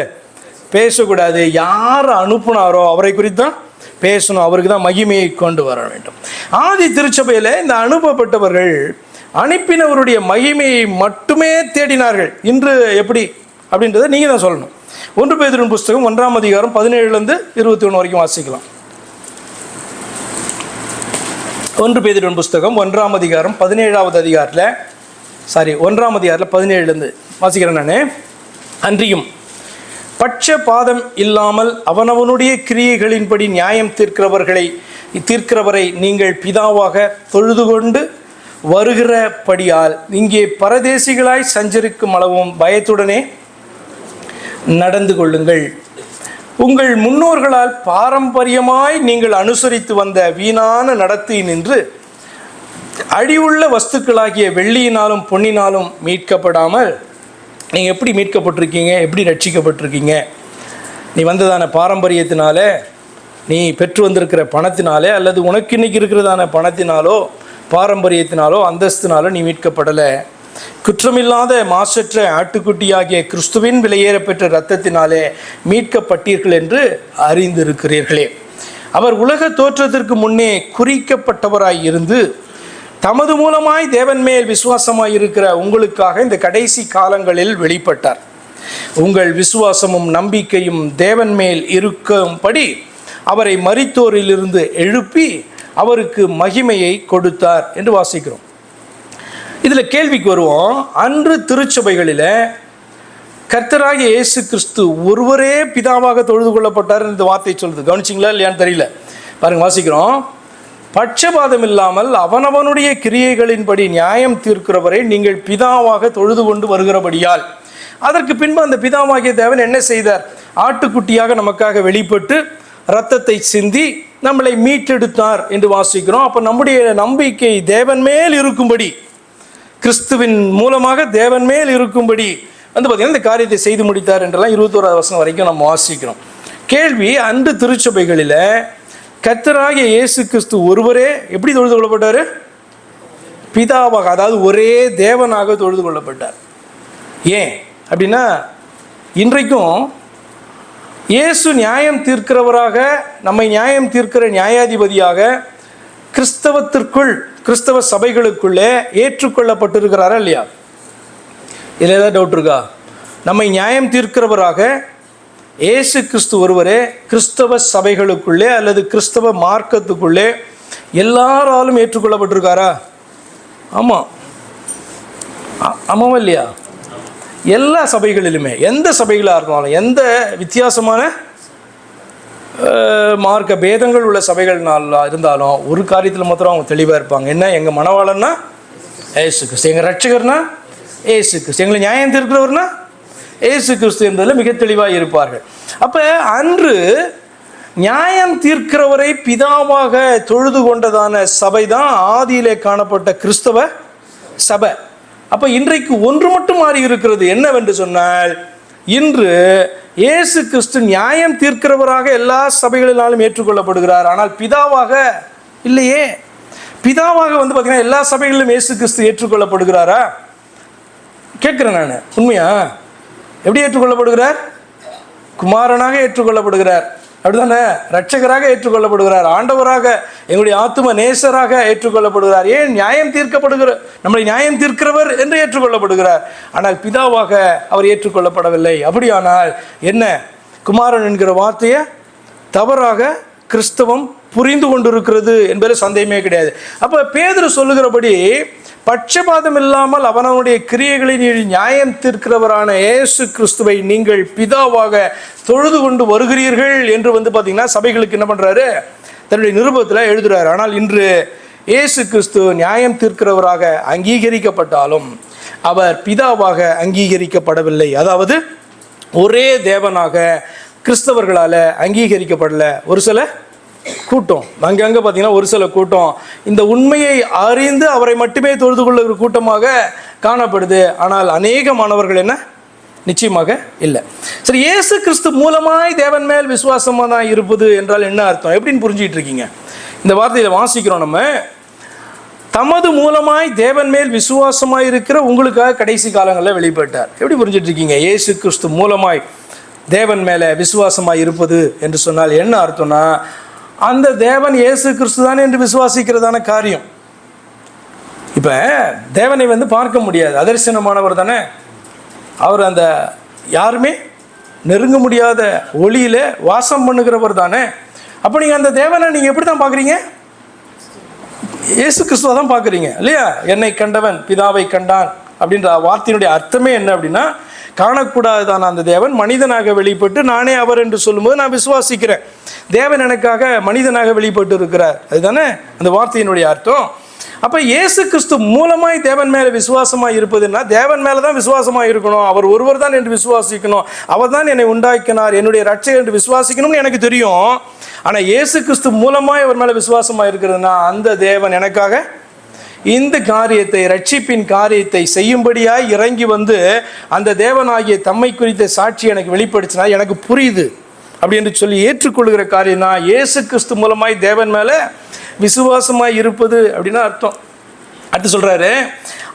பேசக்கூடாது. யார் அனுப்புனாரோ அவரை குறித்து தான் பேசணும், அவருக்கு தான் மகிமையை கொண்டு வர வேண்டும். ஆதி திருச்சபையில் இந்த அனுப்பப்பட்டவர்கள் அனுப்பினவருடைய மகிமையை மட்டுமே தேடினார்கள். இன்று எப்படி அப்படின்றத நீங்கள் தான் சொல்லணும். 1 பேதுரு புஸ்தகம் 1ஆம் அதிகாரம் 17 to 21 வரைக்கும் வாசிக்கலாம். 1 பேதுரு புஸ்தகம் 1ஆம் அதிகாரம் 17வது அதிகாரத்தில் 1ஆம் அதிகாரத்தில் 17 வாசிக்கிறேன் நான். அன்றியும் பட்சபாதம் இல்லாமல் அவனவனுடைய கிரியைகளின்படி நியாயம் தீர்க்கிறவரை நீங்கள் பிதாவாக தொழுது கொண்டு வருகிறபடியால் இங்கே பரதேசிகளாய் சஞ்சரிக்கும் அளவும் பயத்துடனே நடந்து கொள்ளுங்கள். உங்கள் முன்னோர்களால் பாரம்பரியமாய் நீங்கள் அனுசரித்து வந்த வீணான நடத்தை நின்று அழிவுள்ள வஸ்துக்களாகிய வெள்ளியினாலும் பொன்னினாலும் மீட்கப்படாமல், நீங்கள் எப்படி மீட்கப்பட்டிருக்கீங்க, எப்படி ரட்சிக்கப்பட்டிருக்கீங்க? நீ வந்ததான பாரம்பரியத்தினால, நீ பெற்று வந்திருக்கிற பணத்தினாலே, அல்லது உனக்கு இன்னைக்கு இருக்கிறதான பணத்தினாலோ பாரம்பரியத்தினாலோ அந்தஸ்தினாலோ நீ மீட்கப்படலை. குற்றமில்லாத மாசற்ற ஆட்டுக்குட்டியாகிய கிறிஸ்துவின் விலையேற பெற்ற இரத்தத்தினாலே மீட்கப்பட்டீர்கள் என்று அறிந்திருக்கிறீர்களே. அவர் உலக தோற்றத்திற்கு முன்னே குறிக்கப்பட்டவராய் இருந்து தமது மூலமாய் தேவன் மேல் விசுவாசமாய் இருக்கிற உங்களுக்காக இந்த கடைசி காலங்களில் வெளிப்பட்டார். உங்கள் விசுவாசமும் நம்பிக்கையும் தேவன் மேல் இருக்கும்படி அவரை மரித்தோரிலிருந்து எழுப்பி அவருக்கு மகிமையை கொடுத்தார் என்று வாசிக்கிறோம். இதில் கேள்விக்கு வருவோம். அன்று திருச்சபைகளில் கர்த்தராகிய இயேசு கிறிஸ்து ஒருவரே பிதாவாக தொழுது கொள்ளப்பட்டார் இந்த வார்த்தை சொல்லுது. கவனிச்சிங்களா இல்லையான்னு தெரியல. பாருங்க, வாசிக்கிறோம். பட்சபாதம் இல்லாமல் அவனவனுடைய கிரியைகளின்படி நியாயம் தீர்க்கிறவரை நீங்கள் பிதாவாக தொழுது கொண்டு வருகிறபடியால். அதற்கு பின்பு அந்த பிதாவாகிய தேவன் என்ன செய்தார்? ஆட்டுக்குட்டியாக நமக்காக வெளிப்பட்டு இரத்தத்தை சிந்தி நம்மளை மீட்டெடுத்தார் என்று வாசிக்கிறோம். அப்போ நம்முடைய நம்பிக்கை தேவன் மேல் இருக்கும்படி, கிறிஸ்துவின் மூலமாக தேவன் மேல் இருக்கும்படி பார்த்தீங்கன்னா இந்த காரியத்தை செய்து முடித்தார் என்றெல்லாம் 21வது வசனம் வரைக்கும் நம்ம வாசிக்கிறோம். கேள்வி, அன்று திருச்சபைகளில் கர்த்தராகிய இயேசு கிறிஸ்து ஒருவரே எப்படி தொழுது கொள்ளப்பட்டார்? பிதாவாக, அதாவது ஒரே தேவனாக தொழுது கொள்ளப்பட்டார். ஏன் அப்படின்னா, இன்றைக்கும் இயேசு நியாயம் தீர்க்கிறவராக, நம்மை நியாயம் தீர்க்கிற நியாயாதிபதியாக கிறிஸ்தவத்திற்குள், கிறிஸ்தவ சபைகளுக்குள்ளே ஏற்றுக்கொள்ளப்பட்டிருக்கிறாரா இல்லையா? இதில் ஏதாவது டவுட் இருக்கா? நம்மை நியாயம் தீர்க்கிறவராக இயேசு கிறிஸ்து ஒருவரே கிறிஸ்தவ சபைகளுக்குள்ளே அல்லது கிறிஸ்தவ மார்க்கத்துக்குள்ளே எல்லாராலும் ஏற்றுக்கொள்ளப்பட்டிருக்காரா? ஆமாம். ஆமாவா இல்லையா? எல்லா சபைகளிலுமே, எந்த சபைகளாக இருந்தாலும், எந்த வித்தியாசமான மார்க்க பேதங்கள் உள்ள சபைகள்னால இருந்தாலும் ஒரு காரியத்தில் மாத்திரம் அவங்க தெளிவாக இருப்பாங்க. என்ன? எங்கள் மணவாளன்னா ஏசு கிறிஸ்து, எங்கள் ரட்சகர்னா ஏசு கிறிஸ்து, எங்களை நியாயம் தீர்க்கிறவர்னா ஏசு கிறிஸ்து என்பதில் மிக தெளிவாக இருப்பார்கள். அப்போ அன்று நியாயம் தீர்க்கிறவரை பிதாவாக தொழுது கொண்டதான சபை தான் ஆதியிலே காணப்பட்ட கிறிஸ்தவ சபை. அப்போ இன்றைக்கு ஒன்று மட்டும் மாறி இருக்கிறது. என்னவென்று சொன்னால், இன்று இயேசு கிறிஸ்து நியாயம் தீர்க்கிறவராக எல்லா சபைகளினாலும் ஏற்றுக்கொள்ளப்படுகிறார். ஆனால் பிதாவாக இல்லையே. பிதாவாக பார்த்தீங்கன்னா எல்லா சபைகளிலும் இயேசு கிறிஸ்து ஏற்றுக்கொள்ளப்படுகிறாரா? கேட்குறேன் நான். உண்மையா? எப்படி ஏற்றுக்கொள்ளப்படுகிறார்? குமாரனாக ஏற்றுக்கொள்ளப்படுகிறார், அப்படிதானே? ரட்சகராக ஏற்றுக்கொள்ளப்படுகிறார், ஆண்டவராக, எங்களுடைய ஆத்தும நேசராக ஏற்றுக்கொள்ளப்படுகிறார். ஏன்? நியாயம் தீர்க்கப்படுகிற, நம்மளை நியாயம் தீர்க்கிறவர் என்று ஏற்றுக்கொள்ளப்படுகிறார். ஆனால் பிதாவாக அவர் ஏற்றுக்கொள்ளப்படவில்லை. அப்படியானால் என்ன? குமாரன் என்கிற வார்த்தையை தவறாக கிறிஸ்தவம் புரிந்து கொண்டிருக்கிறது என்பதில் சந்தேகமே கிடையாது. அப்போ பேதுரு சொல்லுகிறபடி பட்சபாதம் இல்லாமல் அவனுடைய கிரியைகளை நியாயம் தீர்க்கிறவரான இயேசு கிறிஸ்துவை நீங்கள் பிதாவாக தொழுது கொண்டு வருகிறீர்கள் என்று பார்த்தீங்கன்னா சபைகளுக்கு என்ன பண்ணுறாரு? தன்னுடைய நிருபத்தில் எழுதுகிறார். ஆனால் இன்று இயேசு கிறிஸ்து நியாயம் தீர்க்கிறவராக அங்கீகரிக்கப்பட்டாலும் அவர் பிதாவாக அங்கீகரிக்கப்படவில்லை. அதாவது ஒரே தேவனாக கிறிஸ்தவர்களால் அங்கீகரிக்கப்படலை. ஒரு சில கூட்டம், அங்கங்கே பார்த்தீங்கன்னா ஒரு சில கூட்டம் இந்த உண்மையை அறிந்து அவரை மட்டுமே தொழுது கொள்ளுகிற கூட்டமாக காணப்படுது. ஆனால் அநேக மாணவர்கள் என்ன? நிச்சயமாக இல்லை. சரி, இயேசு கிறிஸ்து மூலமாய் தேவன் மேல் விசுவாசமாக தான் இருப்பது என்றால் என்ன அர்த்தம்? எப்படின்னு புரிஞ்சுக்கிட்டு இருக்கீங்க? இந்த வார்த்தையில் வாசிக்கிறோம் நம்ம, தமது மூலமாய் தேவன் மேல் விசுவாசமாக இருக்கிற உங்களுக்காக கடைசி காலங்களில் வெளிப்பட்டார். எப்படி புரிஞ்சுட்டு இருக்கீங்க? இயேசு கிறிஸ்து மூலமாய் தேவன் மேலே விசுவாசமாக இருப்பது என்று சொன்னால் என்ன அர்த்தம்னா, அந்த தேவன் இயேசு கிறிஸ்து தானே என்று விசுவாசிக்கிறதான காரியம். இப்போ தேவனை பார்க்க முடியாது, அதர்சனமானவர் தானே அவர். அந்த யாருமே நெருங்க முடியாத ஒளியில் வாசம் பண்ணுகிறவர் தானே. அப்போ நீங்கள் அந்த தேவனை நீங்கள் எப்படி தான் பார்க்குறீங்க? இயேசு கிறிஸ்துவை தான் பார்க்குறீங்க இல்லையா? என்னை கண்டவன் பிதாவை கண்டான் அப்படின்ற வார்த்தையினுடைய அர்த்தமே என்ன அப்படின்னா, காணக்கூடாதுதான் அந்த தேவன் மனிதனாக வெளிப்பட்டு நானே அவர் என்று சொல்லும்போது நான் விசுவாசிக்கிறேன். தேவன் எனக்காக மனிதனாக வெளிப்பட்டு இருக்கிறார். அதுதானே அந்த வார்த்தையினுடைய அர்த்தம். அப்போ இயேசு கிறிஸ்து மூலமாய் தேவன் மேலே விசுவாசமாக இருப்பதுன்னா தேவன் மேலே தான் விசுவாசமாக இருக்கணும், அவர் ஒருவர் தான் என்று விசுவாசிக்கணும், அவர் தான் என்னை உண்டாக்கினார், என்னுடைய ரட்சகர் என்று விசுவாசிக்கணும்னு எனக்கு தெரியும். ஆனால் இயேசு கிறிஸ்து மூலமாய் அவர் மேலே விசுவாசமாக இருக்கிறதுனா அந்த தேவன் எனக்காக இந்த காரியத்தை, ரட்சிப்பின் காரியத்தை செய்யும்படியாய் இறங்கி வந்து அந்த தேவனாகிய தம்மை குறித்த சாட்சி எனக்கு வெளிப்படுத்தினா எனக்கு புரியுது அப்படி என்று சொல்லி ஏற்றுக்கொள்கிற காரியம் தான் இயேசு கிறிஸ்து மூலமாய் தேவன் மேலே விசுவாசமாய் இருப்பது அப்படின்னு அர்த்தம். அடுத்து சொல்றாரு,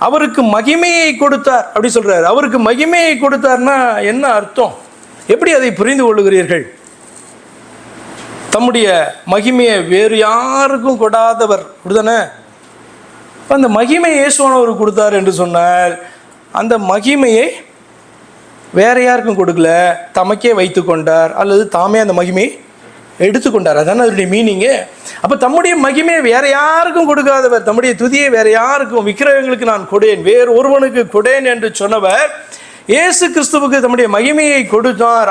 அவருக்கு மகிமையை கொடுத்தார் அப்படி சொல்றாரு. அவருக்கு மகிமையை கொடுத்தார்னா என்ன அர்த்தம்? எப்படி அதை புரிந்து கொள்ளுகிறீர்கள்? தம்முடைய மகிமையை வேறு யாருக்கும் கொடாதவர் அப்படிதானே. அந்த மகிமை இயேசுவானவர் கொடுத்தார் என்று சொன்னால் அந்த மகிமையை வேற யாருக்கும் கொடுக்கல, தமக்கே வைத்து கொண்டார் அல்லது தாமே அந்த மகிமையை எடுத்துக்கொண்டார். அதான அதனுடைய மீனிங்கு. அப்போ தம்முடைய மகிமையை வேற யாருக்கும் கொடுக்காதவர், தம்முடைய துதியை வேற யாருக்கும், விக்கிரகங்களுக்கு நான் கொடேன், வேறு ஒருவனுக்கு கொடேன் என்று சொன்னவர் இயேசு கிறிஸ்துவுக்கு தம்முடைய மகிமையை கொடுத்தார்.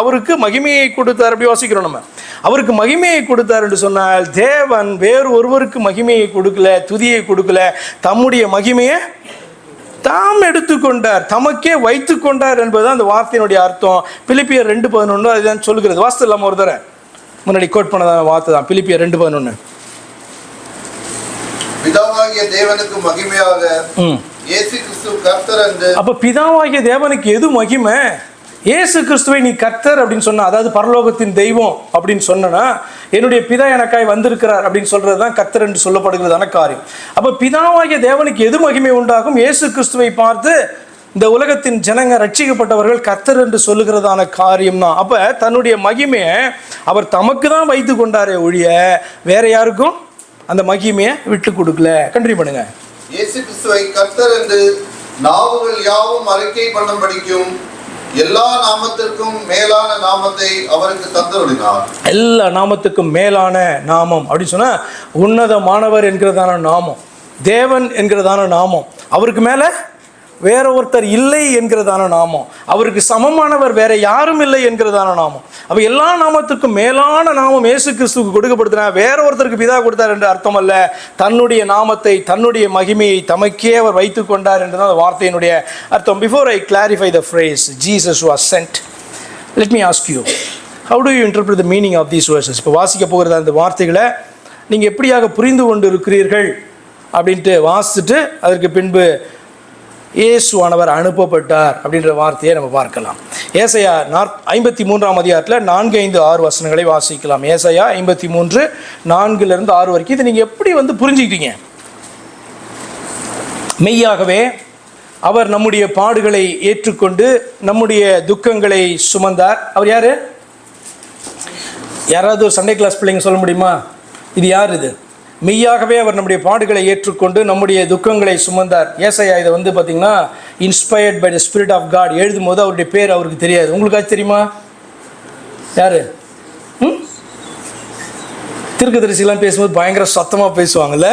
அவருக்கு மகிமையை கொடுத்தார். அப்படி வாசிக்கிறோம் நம்ம. அவருக்கு மகிமையை கொடுத்தார் என்று சொன்னால் தேவன் வேறு ஒருவருக்கு மகிமையை கொடுக்கல, துதியை கொடுக்கல, தம்முடைய மகிமையை தாம் எடுத்துக்கொண்டார், தமக்கே வைத்து கொண்டார் என்பதுதான் அந்த வார்த்தையினுடைய அர்த்தம். பிலிப்பியர் 2:11 அதுதான் சொல்லுகிறது. வாஸ்து இல்லாமல் ஒரு தர முன்னாடி கோட் பண்ணதான வார்த்தை தான். பிலிப்பியர் 2:11 பிதாவாகிய தேவனுக்கு மகிமையாக இயேசு கிறிஸ்து கர்த்தர் என்று. அப்ப பிதாவாகிய தேவனுக்கு எது மகிமை? இயேசு கிறிஸ்துவை நீ கர்த்தர் அப்படின்னு சொன்னா, அதாவது பரலோகத்தின் தெய்வம் அப்படின்னு சொன்னா, என்னுடைய பிதா எனக்காய் வந்திருக்கிறார் அப்படின்னு சொல்றது தான் கர்த்தர் என்று சொல்லப்படுகிறதான காரியம். அப்ப பிதாவாகிய தேவனுக்கு எது மகிமை உண்டாகும்? இயேசு கிறிஸ்துவை பார்த்து இந்த உலகத்தின் ஜனங்க ரட்சிக்கப்பட்டவர்கள் கர்த்தர் என்று சொல்லுகிறதான காரியம் தான். அப்ப தன்னுடைய மகிமையை அவர் தமக்கு தான் வைத்து கொண்டாரே ஒழிய வேற யாருக்கும் அந்த மகிமையை விட்டு கொடுக்கல. கண்டினியூ பண்ணுங்க. இயேசு கிறிஸ்துவை கர்த்தர் என்று நாவுகள் யாவும் அறிக்கை பண்ணும்படிக்கும் எல்லா நாமத்திற்கும் மேலான நாமத்தை அவருக்கு தந்தருளினார். எல்லா நாமத்துக்கும் மேலான நாமம் அப்படின்னு சொன்னா உன்னதமானவர் என்கிறதான நாமம், தேவன் என்கிறதான நாமம், அவருக்கு மேல வேற ஒருத்தர் இல்லை என்கிறதான நாமம், அவருக்கு சமமானவர் வேற யாரும் இல்லை என்கிறதான நாமம். அப்ப எல்லா நாமத்துக்கும் மேலான நாமம் இயேசு கிறிஸ்துவுக்கு கொடுக்கப்படுதுனா வேற ஒருத்தருக்கு பிதா கொடுத்தார் என்று அர்த்தம் அல்ல. தன்னுடைய நாமத்தை, தன்னுடைய மகிமையை தமக்கே அவர் வைத்து கொண்டார் என்றுதான் அந்த வார்த்தையினுடைய அர்த்தம். Before I clarify the phrase Jesus was sent, let me ask you, how do you interpret the meaning of these verses? இப்போ வாசிக்க போகிறது அந்த வார்த்தைகளை நீங்கள் எப்படியாக புரிந்து கொண்டு இருக்கிறீர்கள் அப்படின்ட்டு வாசிச்சுட்டு அதற்கு பின்பு இயேசுவானவர் அனுப்பப்பட்டார் அப்படின்ற வார்த்தையை நம்ம பார்க்கலாம். ஏசாயா 53ஆம் அதிகாரத்தில் 4, 5, 6 வசனங்களை வாசிக்கலாம். ஏசாயா 53 4-6 வரைக்கும் இதை நீங்கள் எப்படி புரிஞ்சுக்கிட்டீங்க? மெய்யாகவே அவர் நம்முடைய பாடுகளை ஏற்றுக்கொண்டு நம்முடைய துக்கங்களை சுமந்தார். அவர் யாரு? யாராவது ஒரு சண்டே கிளாஸ் பிள்ளைங்க சொல்ல முடியுமா இது யார்? இது மெய்யாகவே அவர் நம்முடைய பாடுகளை ஏற்றுக்கொண்டு நம்முடைய துக்கங்களை சுமந்தார். ஏசாயா இதை பார்த்தீங்கன்னா inspired by the spirit of God எழுதும் போது அவருடைய பேர் அவருக்கு தெரியாது. உங்களுக்காச்சும் தெரியுமா யாரு? தீர்க்கதரிசிலாம் பேசும்போது பயங்கர சத்தமாக பேசுவாங்கல்ல,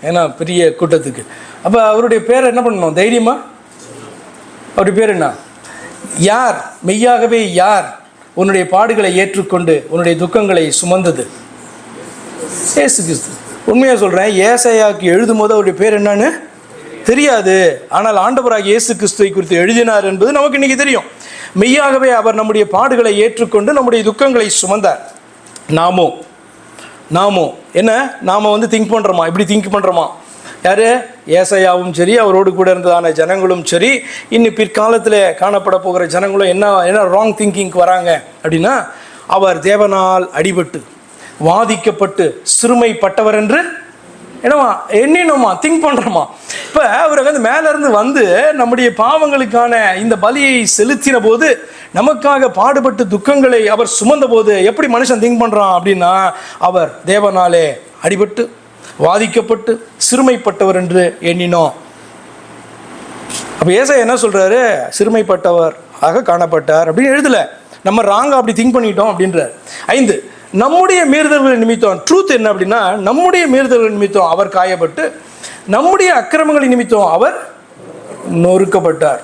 ஏன்னா பெரிய கூட்டத்துக்கு. அப்போ அவருடைய பேரை என்ன பண்ணணும்? தைரியமா அவருடைய பேர் என்ன? யார்? மெய்யாகவே யார் உன்னுடைய பாடுகளை ஏற்றுக்கொண்டு உன்னுடைய துக்கங்களை சுமந்தது? இயேசு கிறிஸ்து. உண்மையாக சொல்கிறேன், ஏசாயாவுக்கு எழுதும் போது அவருடைய பேர் என்னன்னு தெரியாது. ஆனால் ஆண்டவராக இயேசு கிறிஸ்துவை குறித்து எழுதினார் என்பது நமக்கு இன்னைக்கு தெரியும். மெய்யாகவே அவர் நம்முடைய பாடுகளை ஏற்றுக்கொண்டு நம்முடைய துக்கங்களை சுமந்தார். நாமோ என்ன நாம திங்க் பண்ணுறோமா? இப்படி திங்க் பண்ணுறோமா? யார்? ஏசாயாவும் சரி, அவரோடு கூட இருந்ததான ஜனங்களும் சரி, இன்னும் பிற்காலத்தில் காணப்பட போகிற ஜனங்களும் என்ன ராங் திங்கிங்க்கு வராங்க அப்படின்னா, அவர் தேவனால் அடிபட்டு வாதிக்கப்பட்டு சிறுமைப்பட்டவர் என்று என்னமா திங்க் பண்ணுறோமா? இப்போ அவர் மேலேருந்து நம்முடைய பாவங்களுக்கான இந்த பலியை செலுத்தின போது, நமக்காக பாடுபட்டு துக்கங்களை அவர் சுமந்த போது எப்படி மனுஷன் திங்க் பண்ணுறான் அப்படின்னா, அவர் தேவனாலே அடிபட்டு வாதிக்கப்பட்டு சிறுமைப்பட்டவர் என்று எண்ணினோம். அப்போ ஏசாயா என்ன சொல்கிறாரு? சிறுமைப்பட்டவர் ஆக காணப்பட்டார் அப்படின்னு எழுதலை, நம்ம ராங்காக அப்படி திங்க் பண்ணிட்டோம் அப்படின்றார். 5, நம்முடைய மீறுதல்கள் நிமித்தம், ட்ரூத் என்ன அப்படின்னா, நம்முடைய மீறுதல்கள் நிமித்தம் அவர் காயப்பட்டு நம்முடைய அக்கிரமங்களின் நிமித்தம் அவர் நொறுக்கப்பட்டார்.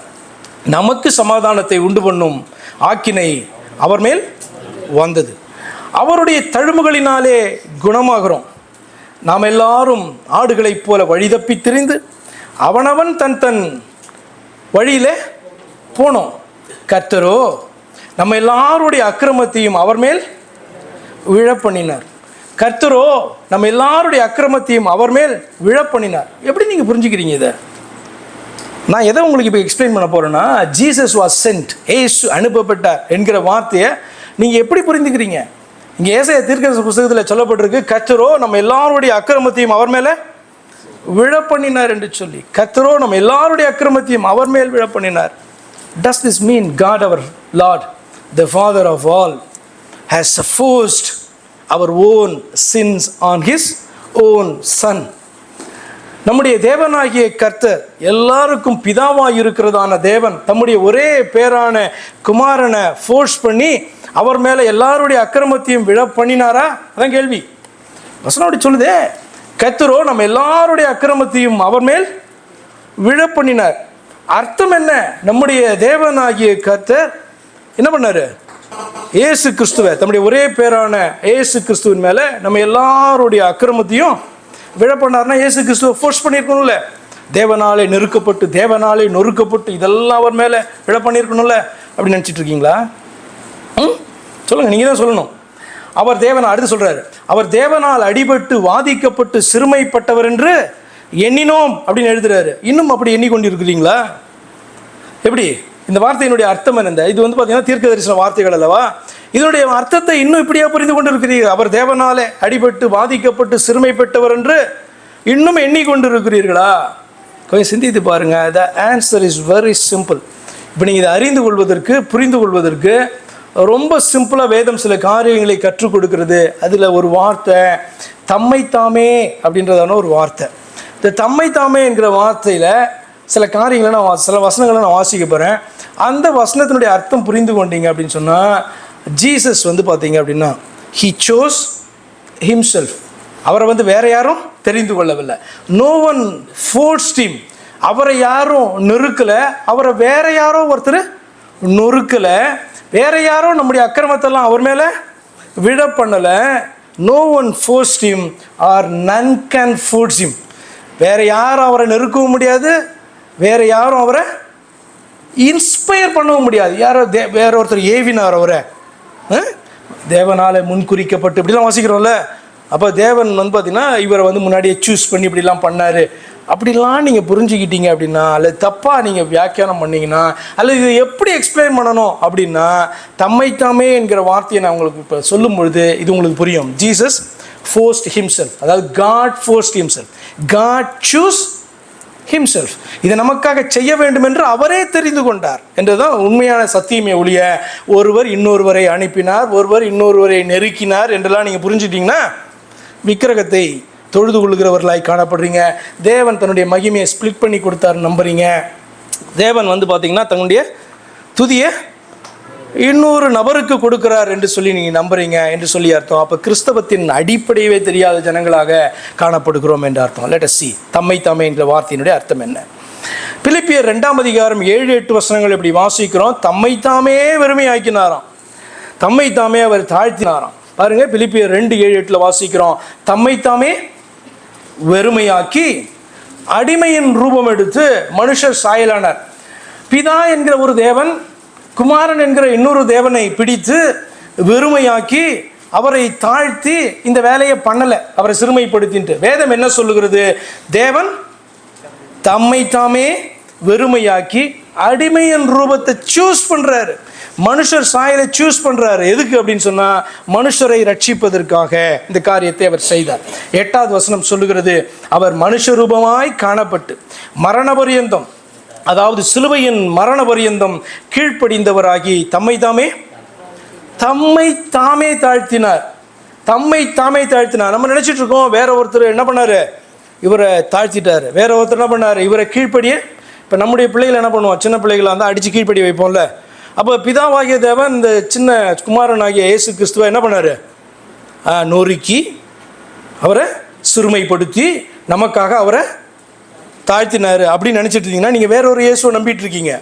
நமக்கு சமாதானத்தை உண்டு பண்ணும் ஆக்கினை அவர் மேல் வந்தது. அவருடைய தழும்புகளினாலே குணமாகிறோம். நாம் எல்லாரும் ஆடுகளைப் போல வழிதப்பி திரிந்து அவனவன் தன் தன் வழியிலே போனோம். கர்த்தரோ நம்ம எல்லாருடைய அக்கிரமத்தையும் அவர் மேல் விழப்பண்ணினார். கர்த்தரோ நம்ம எல்லாருடைய அக்கிரமத்தையும் அவர் மேல் விழப்பண்ணினார். எப்படி நீங்கள் புரிஞ்சுக்கிறீங்க இதை? நான் எதை உங்களுக்கு இப்போ எக்ஸ்பிளைன் பண்ண போகிறேன்னா, ஜீசஸ் வாஸ் சென்ட், ஏசு அனுப்பப்பட்டார் என்கிற வார்த்தையை நீங்கள் எப்படி புரிந்துக்கிறீங்க? இங்கே ஏசாயா தீர்க்கதரிசி புத்தகத்தில் சொல்லப்பட்டிருக்கு, கர்த்தரோ நம்ம எல்லாருடைய அக்கிரமத்தையும் அவர் மேலே விழப்பண்ணினார் என்று சொல்லி. கர்த்தரோ நம்ம எல்லாருடைய அக்கிரமத்தையும் அவர் மேல் விழப்பண்ணினார். Does this mean God our Lord, the Father of all, has forced our own sins on His own Son? நம்முடைய தேவனாகிய கர்த்தர், எல்லாருக்கும் பிதாவாக இருக்கிறதான தேவன், தம்முடைய ஒரே பேரான குமாரனை ஃபோர்ஸ் பண்ணி அவர் மேலே எல்லாருடைய அக்கிரமத்தையும் விழ பண்ணினாரா? அதான் கேள்வி. வசனம் அப்படி சொல்லுதே, கர்த்தரோ நம்ம எல்லாருடைய அக்கிரமத்தையும் அவர் மேல் விழ பண்ணினார். அர்த்தம் என்ன? நம்முடைய தேவனாகிய கர்த்தர் என்ன பண்ணாரு? இயேசு கிறிஸ்துவை, தம்முடைய ஒரே பேரான இயேசு கிறிஸ்துவின் மேலே நம்ம எல்லாருடைய அக்கிரமத்தையும் விழ பண்ணார்னா இயேசு கிறிஸ்துவை ஃபோர்ஸ் பண்ணியிருக்கணும்ல. தேவனாலே நெருக்கப்பட்டு தேவனாலே நொறுக்கப்பட்டு இதெல்லாம் அவர் மேலே விழ பண்ணியிருக்கணும்ல. அப்படி நினச்சிட்டு இருக்கீங்களா? சொல்லுங்கள், நீங்கள் தான் சொல்லணும். அவர் தேவனால், அடுத்து சொல்கிறாரு, அவர் தேவனால் அடிபட்டு வாதிக்கப்பட்டு சிறுமைப்பட்டவர் என்று எண்ணினோம் அப்படின்னு எழுதுறாரு. இன்னும் அப்படி எண்ணிக்கொண்டிருக்கிறீங்களா? எப்படி? இந்த வார்த்தையினுடைய அர்த்தம் என்ன? இது வந்து பார்த்தீங்கன்னா தீர்க்க தரிசன வார்த்தைகள் அல்லவா? இதனுடைய அர்த்தத்தை இன்னும் இப்படியா புரிந்து கொண்டு இருக்கிறீர்கள்? அவர் தேவனாலே அடிபட்டு வாதிக்கப்பட்டு சிறுமைப்பட்டவர் என்று இன்னும் எண்ணிக்கொண்டு இருக்கிறீர்களா? கொஞ்சம் சிந்தித்து பாருங்க. The answer is very simple. இப்போ நீங்கள் இதை அறிந்து கொள்வதற்கு, புரிந்து கொள்வதற்கு ரொம்ப சிம்பிளாக வேதம் சில காரியங்களை கற்றுக் கொடுக்கிறது. அதில் ஒரு வார்த்தை தம்மைத்தாமே அப்படின்றதான ஒரு வார்த்தை. இந்த தம்மைத்தாமே என்கிற வார்த்தையில் சில காரியங்களை சில வசனங்களை நான் வாசிக்க போகிறேன். அந்த வசனத்தினுடைய அர்த்தம் புரிந்து கொண்டீங்க அப்படின்னு சொன்னால், ஜீசஸ் வந்து பார்த்தீங்க அப்படின்னா ஹி சோஸ் ஹிம்செல்ஃப். அவரை வந்து வேற யாரும் தெரிந்து கொள்ளவில்லை. No one forced him. அவரை யாரும் நெருக்கலை. அவரை வேற யாரோ ஒருத்தர் நொறுக்கலை. வேற யாரோ நம்முடைய அக்கிரமத்தெல்லாம் அவர் மேலே விழ பண்ணலை. No one forced him or none can force him. வேற யாரும் அவரை நெருக்கவும் முடியாது, வேற யாரும் அவரை இன்ஸ்பயர் பண்ணவும் முடியாது. யாரோ வேற ஒருத்தர் ஏவினார் அவரை, தேவனால் முன்குறிக்கப்பட்டு இப்படிலாம் வாசிக்கிறோம்ல. அப்போ தேவன் வந்து பார்த்தீங்கன்னா இவரை வந்து முன்னாடியே சூஸ் பண்ணி இப்படிலாம் பண்ணார் அப்படிலாம் நீங்கள் புரிஞ்சுக்கிட்டீங்க அப்படின்னா, அல்லது தப்பாக நீங்கள் வியாக்கியானம் பண்ணிங்கன்னா, அல்லது இதை எப்படி எக்ஸ்பிளைன் பண்ணணும் அப்படின்னா, தம்மைத்தாமே என்கிற வார்த்தையை நான் உங்களுக்கு இப்போ சொல்லும் பொழுது இது உங்களுக்கு புரியும். ஜீசஸ் ஃபோர்ஸ்ட் ஹிம்செல்ஃப், அதாவது God forced himself, God choose himself. இதை நமக்காக செய்ய வேண்டும் என்று அவரே தெரிந்து கொண்டார் என்றுதான் உண்மையான சத்தியமே ஒழிய ஒருவர் இன்னொருவரை அனுப்பினார், ஒருவர் இன்னொருவரை நெருக்கினார் என்றெல்லாம் நீங்கள் புரிஞ்சுக்கிட்டீங்கன்னா விக்கிரகத்தை தொழுது கொள்கிறவர்களாய் காணப்படுறீங்க. தேவன் தன்னுடைய மகிமையை ஸ்பிளிட் பண்ணி கொடுத்தாருன்னு நம்புறீங்க. தேவன் வந்து பார்த்தீங்கன்னா தன்னுடைய துதியை இன்னொரு நபருக்கு கொடுக்கிறார் என்று சொல்லி நீங்கள் நம்புறீங்க என்று சொல்லி அர்த்தம். அப்போ கிறிஸ்தவத்தின் அடிப்படையவே தெரியாத ஜனங்களாக காணப்படுகிறோம் என்று அர்த்தம். லெட் அஸ் see தம்மைத்தாமே என்ற வார்த்தையினுடைய அர்த்தம் என்ன. பிலிப்பியர் 2:7 வசனங்கள் இப்படி வாசிக்கிறோம். தம்மைத்தாமே வெறுமையாக்கினாராம், தம்மைத்தாமே அவர் தாழ்த்தினாராம். பாருங்க, பிலிப்பியர் 2:7 வாசிக்கிறோம். தம்மைத்தாமே வெறுமையாக்கி அடிமையின் ரூபம் எடுத்து மனுஷர் சாயலானார். பிதா என்கிற ஒரு தேவன் குமாரன் என்கிற இன்னொரு தேவனை பிடித்து வெறுமையாக்கி அவரை தாழ்த்தி இந்த வேலையை பண்ணலை, அவரை சிறுமைப்படுத்திட்டு. வேதம் என்ன சொல்லுகிறது? தேவன் தம்மைத்தாமே வெறுமையாக்கி அடிமையின் ரூபத்தை சூஸ் பண்ணுறாரு, மனுஷர் சாயலை சூஸ் பண்ணுறாரு. எதுக்கு அப்படின்னு சொன்னால், மனுஷரை ரட்சிப்பதற்காக இந்த காரியத்தை அவர் செய்தார். 8வது வசனம் சொல்லுகிறது, அவர் மனுஷ ரூபமாய் காணப்பட்டு மரண பரியந்தம், அதாவது சிலுவையின் மரண பரியந்தம் கீழ்ப்படிந்தவராகி தம்மைத்தாமே தாழ்த்தினார். தம்மைத்தாமே தாழ்த்தினார். நம்ம நினச்சிட்டு இருக்கோம் வேற ஒருத்தர் என்ன பண்ணாரு, இவரை தாழ்த்திட்டார், வேற ஒருத்தர் என்ன பண்ணார், இவரை கீழ்ப்படிய. இப்போ நம்முடைய பிள்ளைகள் என்ன பண்ணுவோம், சின்ன பிள்ளைகளை வந்து அடித்து கீழ்ப்படி வைப்போம்ல. அப்போ பிதாவாகிய தேவன் இந்த சின்ன குமாரனாகிய இயேசு கிறிஸ்துவை என்ன பண்ணார், நொறுக்கி அவரை சிறுமைப்படுத்தி நமக்காக அவரை தாழ்த்தினார் அப்படின்னு நினச்சிட்டு இருந்தீங்கன்னா நீங்கள் வேற ஒரு இயேசுவை நம்பிட்டு இருக்கீங்க.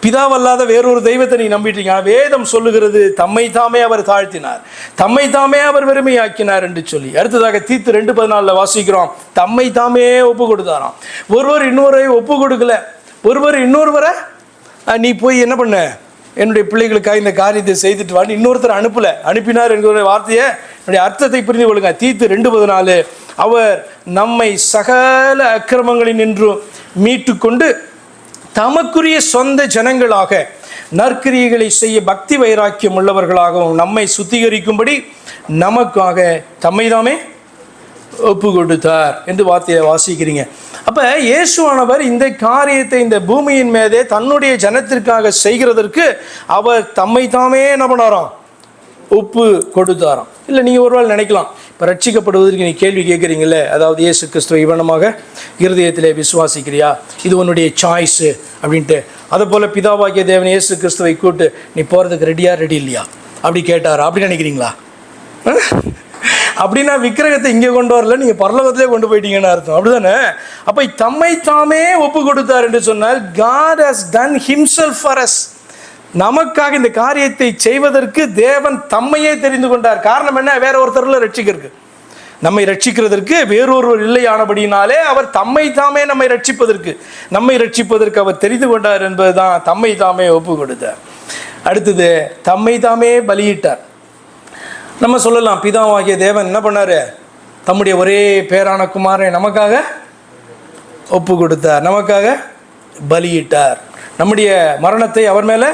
பிதாவல்லாத வேறொரு தெய்வத்தை நீ நம்பிட்டீங்க. வேதம் சொல்லுகிறது தம்மை தாமே அவர் தாழ்த்தினார், தம்மை தாமே அவர் வெறுமையாக்கினார் என்று சொல்லி. அடுத்ததாக தீத்து 2:14 வாசிக்கிறோம், தம்மை தாமே ஒப்பு கொடுத்தாராம். ஒருவர் இன்னொருவரை ஒப்பு கொடுக்கல, ஒருவர் இன்னொருவரை நீ போய் என்ன பண்ண, என்னுடைய பிள்ளைகளுக்காக இந்த காரியத்தை செய்துட்டு வான்னு இன்னொருத்தர் அனுப்பினார் என்கிற வார்த்தையை என்னுடைய அர்த்தத்தை புரிந்து கொள்ளுங்க. தீத்து 2:14, அவர் நம்மை சகல அக்கிரமங்களில் நின்றும் மீட்டு கொண்டு தமக்குரிய சொந்த ஜனங்களாக நற்கிரியைகளை செய்ய பக்தி வைராக்கியம் உள்ளவர்களாகவும் நம்மை சுத்திகரிக்கும்படி நமக்காக தம்மைதாமே ஒப்பு கொடுத்தார் என்று வார்த்தையை வாசிக்கிறீங்க. அப்போ இயேசுவானவர் இந்த காரியத்தை இந்த பூமியின் மீதே தன்னுடைய ஜனத்திற்காக செய்கிறதற்கு அவர் தம்மை தாமே என்ன பண்ணாராம், ஒப்பு கொடுத்தாராம். இல்லை, நீங்கள் ஒருவேளை நினைக்கலாம், இப்போ ரட்சிக்கப்படுவதற்கு நீ கேள்வி கேட்குறீங்கள, அதாவது இயேசு கிறிஸ்துவை இவனமாக இருதயத்திலே விசுவாசிக்கிறியா, இது உன்னுடைய சாய்ஸு அப்படின்ட்டு. அதை போல் பிதாவாகிய தேவன் இயேசு கிறிஸ்துவை கூட்டு நீ போகிறதுக்கு ரெடி இல்லையா அப்படி கேட்டாரா அப்படின்னு நினைக்கிறீங்களா? அப்படின்னா விக்கிரகத்தை இங்கே கொண்டு வரல, நீங்கள் பரலோகத்திலே கொண்டு போயிட்டீங்கன்னு அர்த்தம், அப்படிதானே? அப்போ தம்மை தாமே ஒப்பு கொடுத்தார் என்று சொன்னால் God has done himself for us. நமக்காக இந்த காரியத்தை செய்வதற்கு தேவன் தம்மையே தெரிந்து கொண்டார். காரணம் என்ன? வேற ஒருத்தரில் ரட்சிக்கிறதுக்கு, நம்மை ரட்சிக்கிறதற்கு வேறொருவர் இல்லை ஆனபடினாலே அவர் தம்மை தாமே நம்மை ரட்சிப்பதற்கு அவர் தெரிந்து கொண்டார் என்பதுதான் தம்மை தாமே ஒப்பு கொடுத்தார். அடுத்தது தம்மை தாமே பலியிட்டார். நம்ம சொல்லலாம், பிதாவாகிய தேவன் என்ன பண்ணார், தம்முடைய ஒரே பேரான குமாரை நமக்காக ஒப்பு கொடுத்தார், நமக்காக பலியிட்டார், நம்முடைய மரணத்தை அவர் மேலே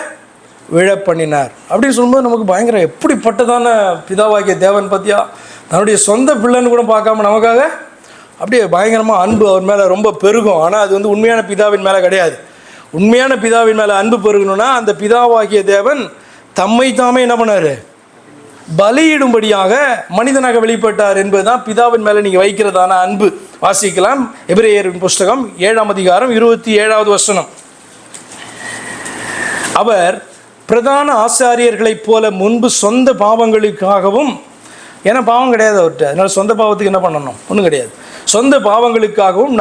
விழ பண்ணினார் அப்படின்னு சொல்லும்போது நமக்கு பயங்கரம், எப்படிப்பட்டதான பிதாவாகிய தேவன் பற்றியா, தன்னுடைய சொந்த பிள்ளைன்னு கூட பார்க்காம நமக்காக அப்படியே பயங்கரமாக அன்பு அவர் மேலே ரொம்ப பெருகும். ஆனால் அது வந்து உண்மையான பிதாவின் மேலே கிடையாது. உண்மையான பிதாவின் மேலே அன்பு பெருகணும்னா அந்த பிதாவாகிய தேவன் தம்மை தாமே என்ன பண்ணார், பலியிடும்படியாக மனிதனாக வெளிப்பட்டார் என்பதுதான் பிதாவின் மேலே நீங்கள் வைக்கிறதான அன்பு. வாசிக்கலாம், எபிரேயரின் புஸ்தகம் 7ஆம் அதிகாரம் 27வது வசனம். அவர் பிரதான ஆசாரியர்களைப் போல முன்பு சொந்த பாவங்களுக்காகவும், ஏன்னா பாவம் கிடையாது அவர்கிட்ட, அதனால சொந்த பாவத்துக்கு என்ன பண்ணணும், ஒன்றும் கிடையாது, சொந்த பாவங்களுக்காகவும்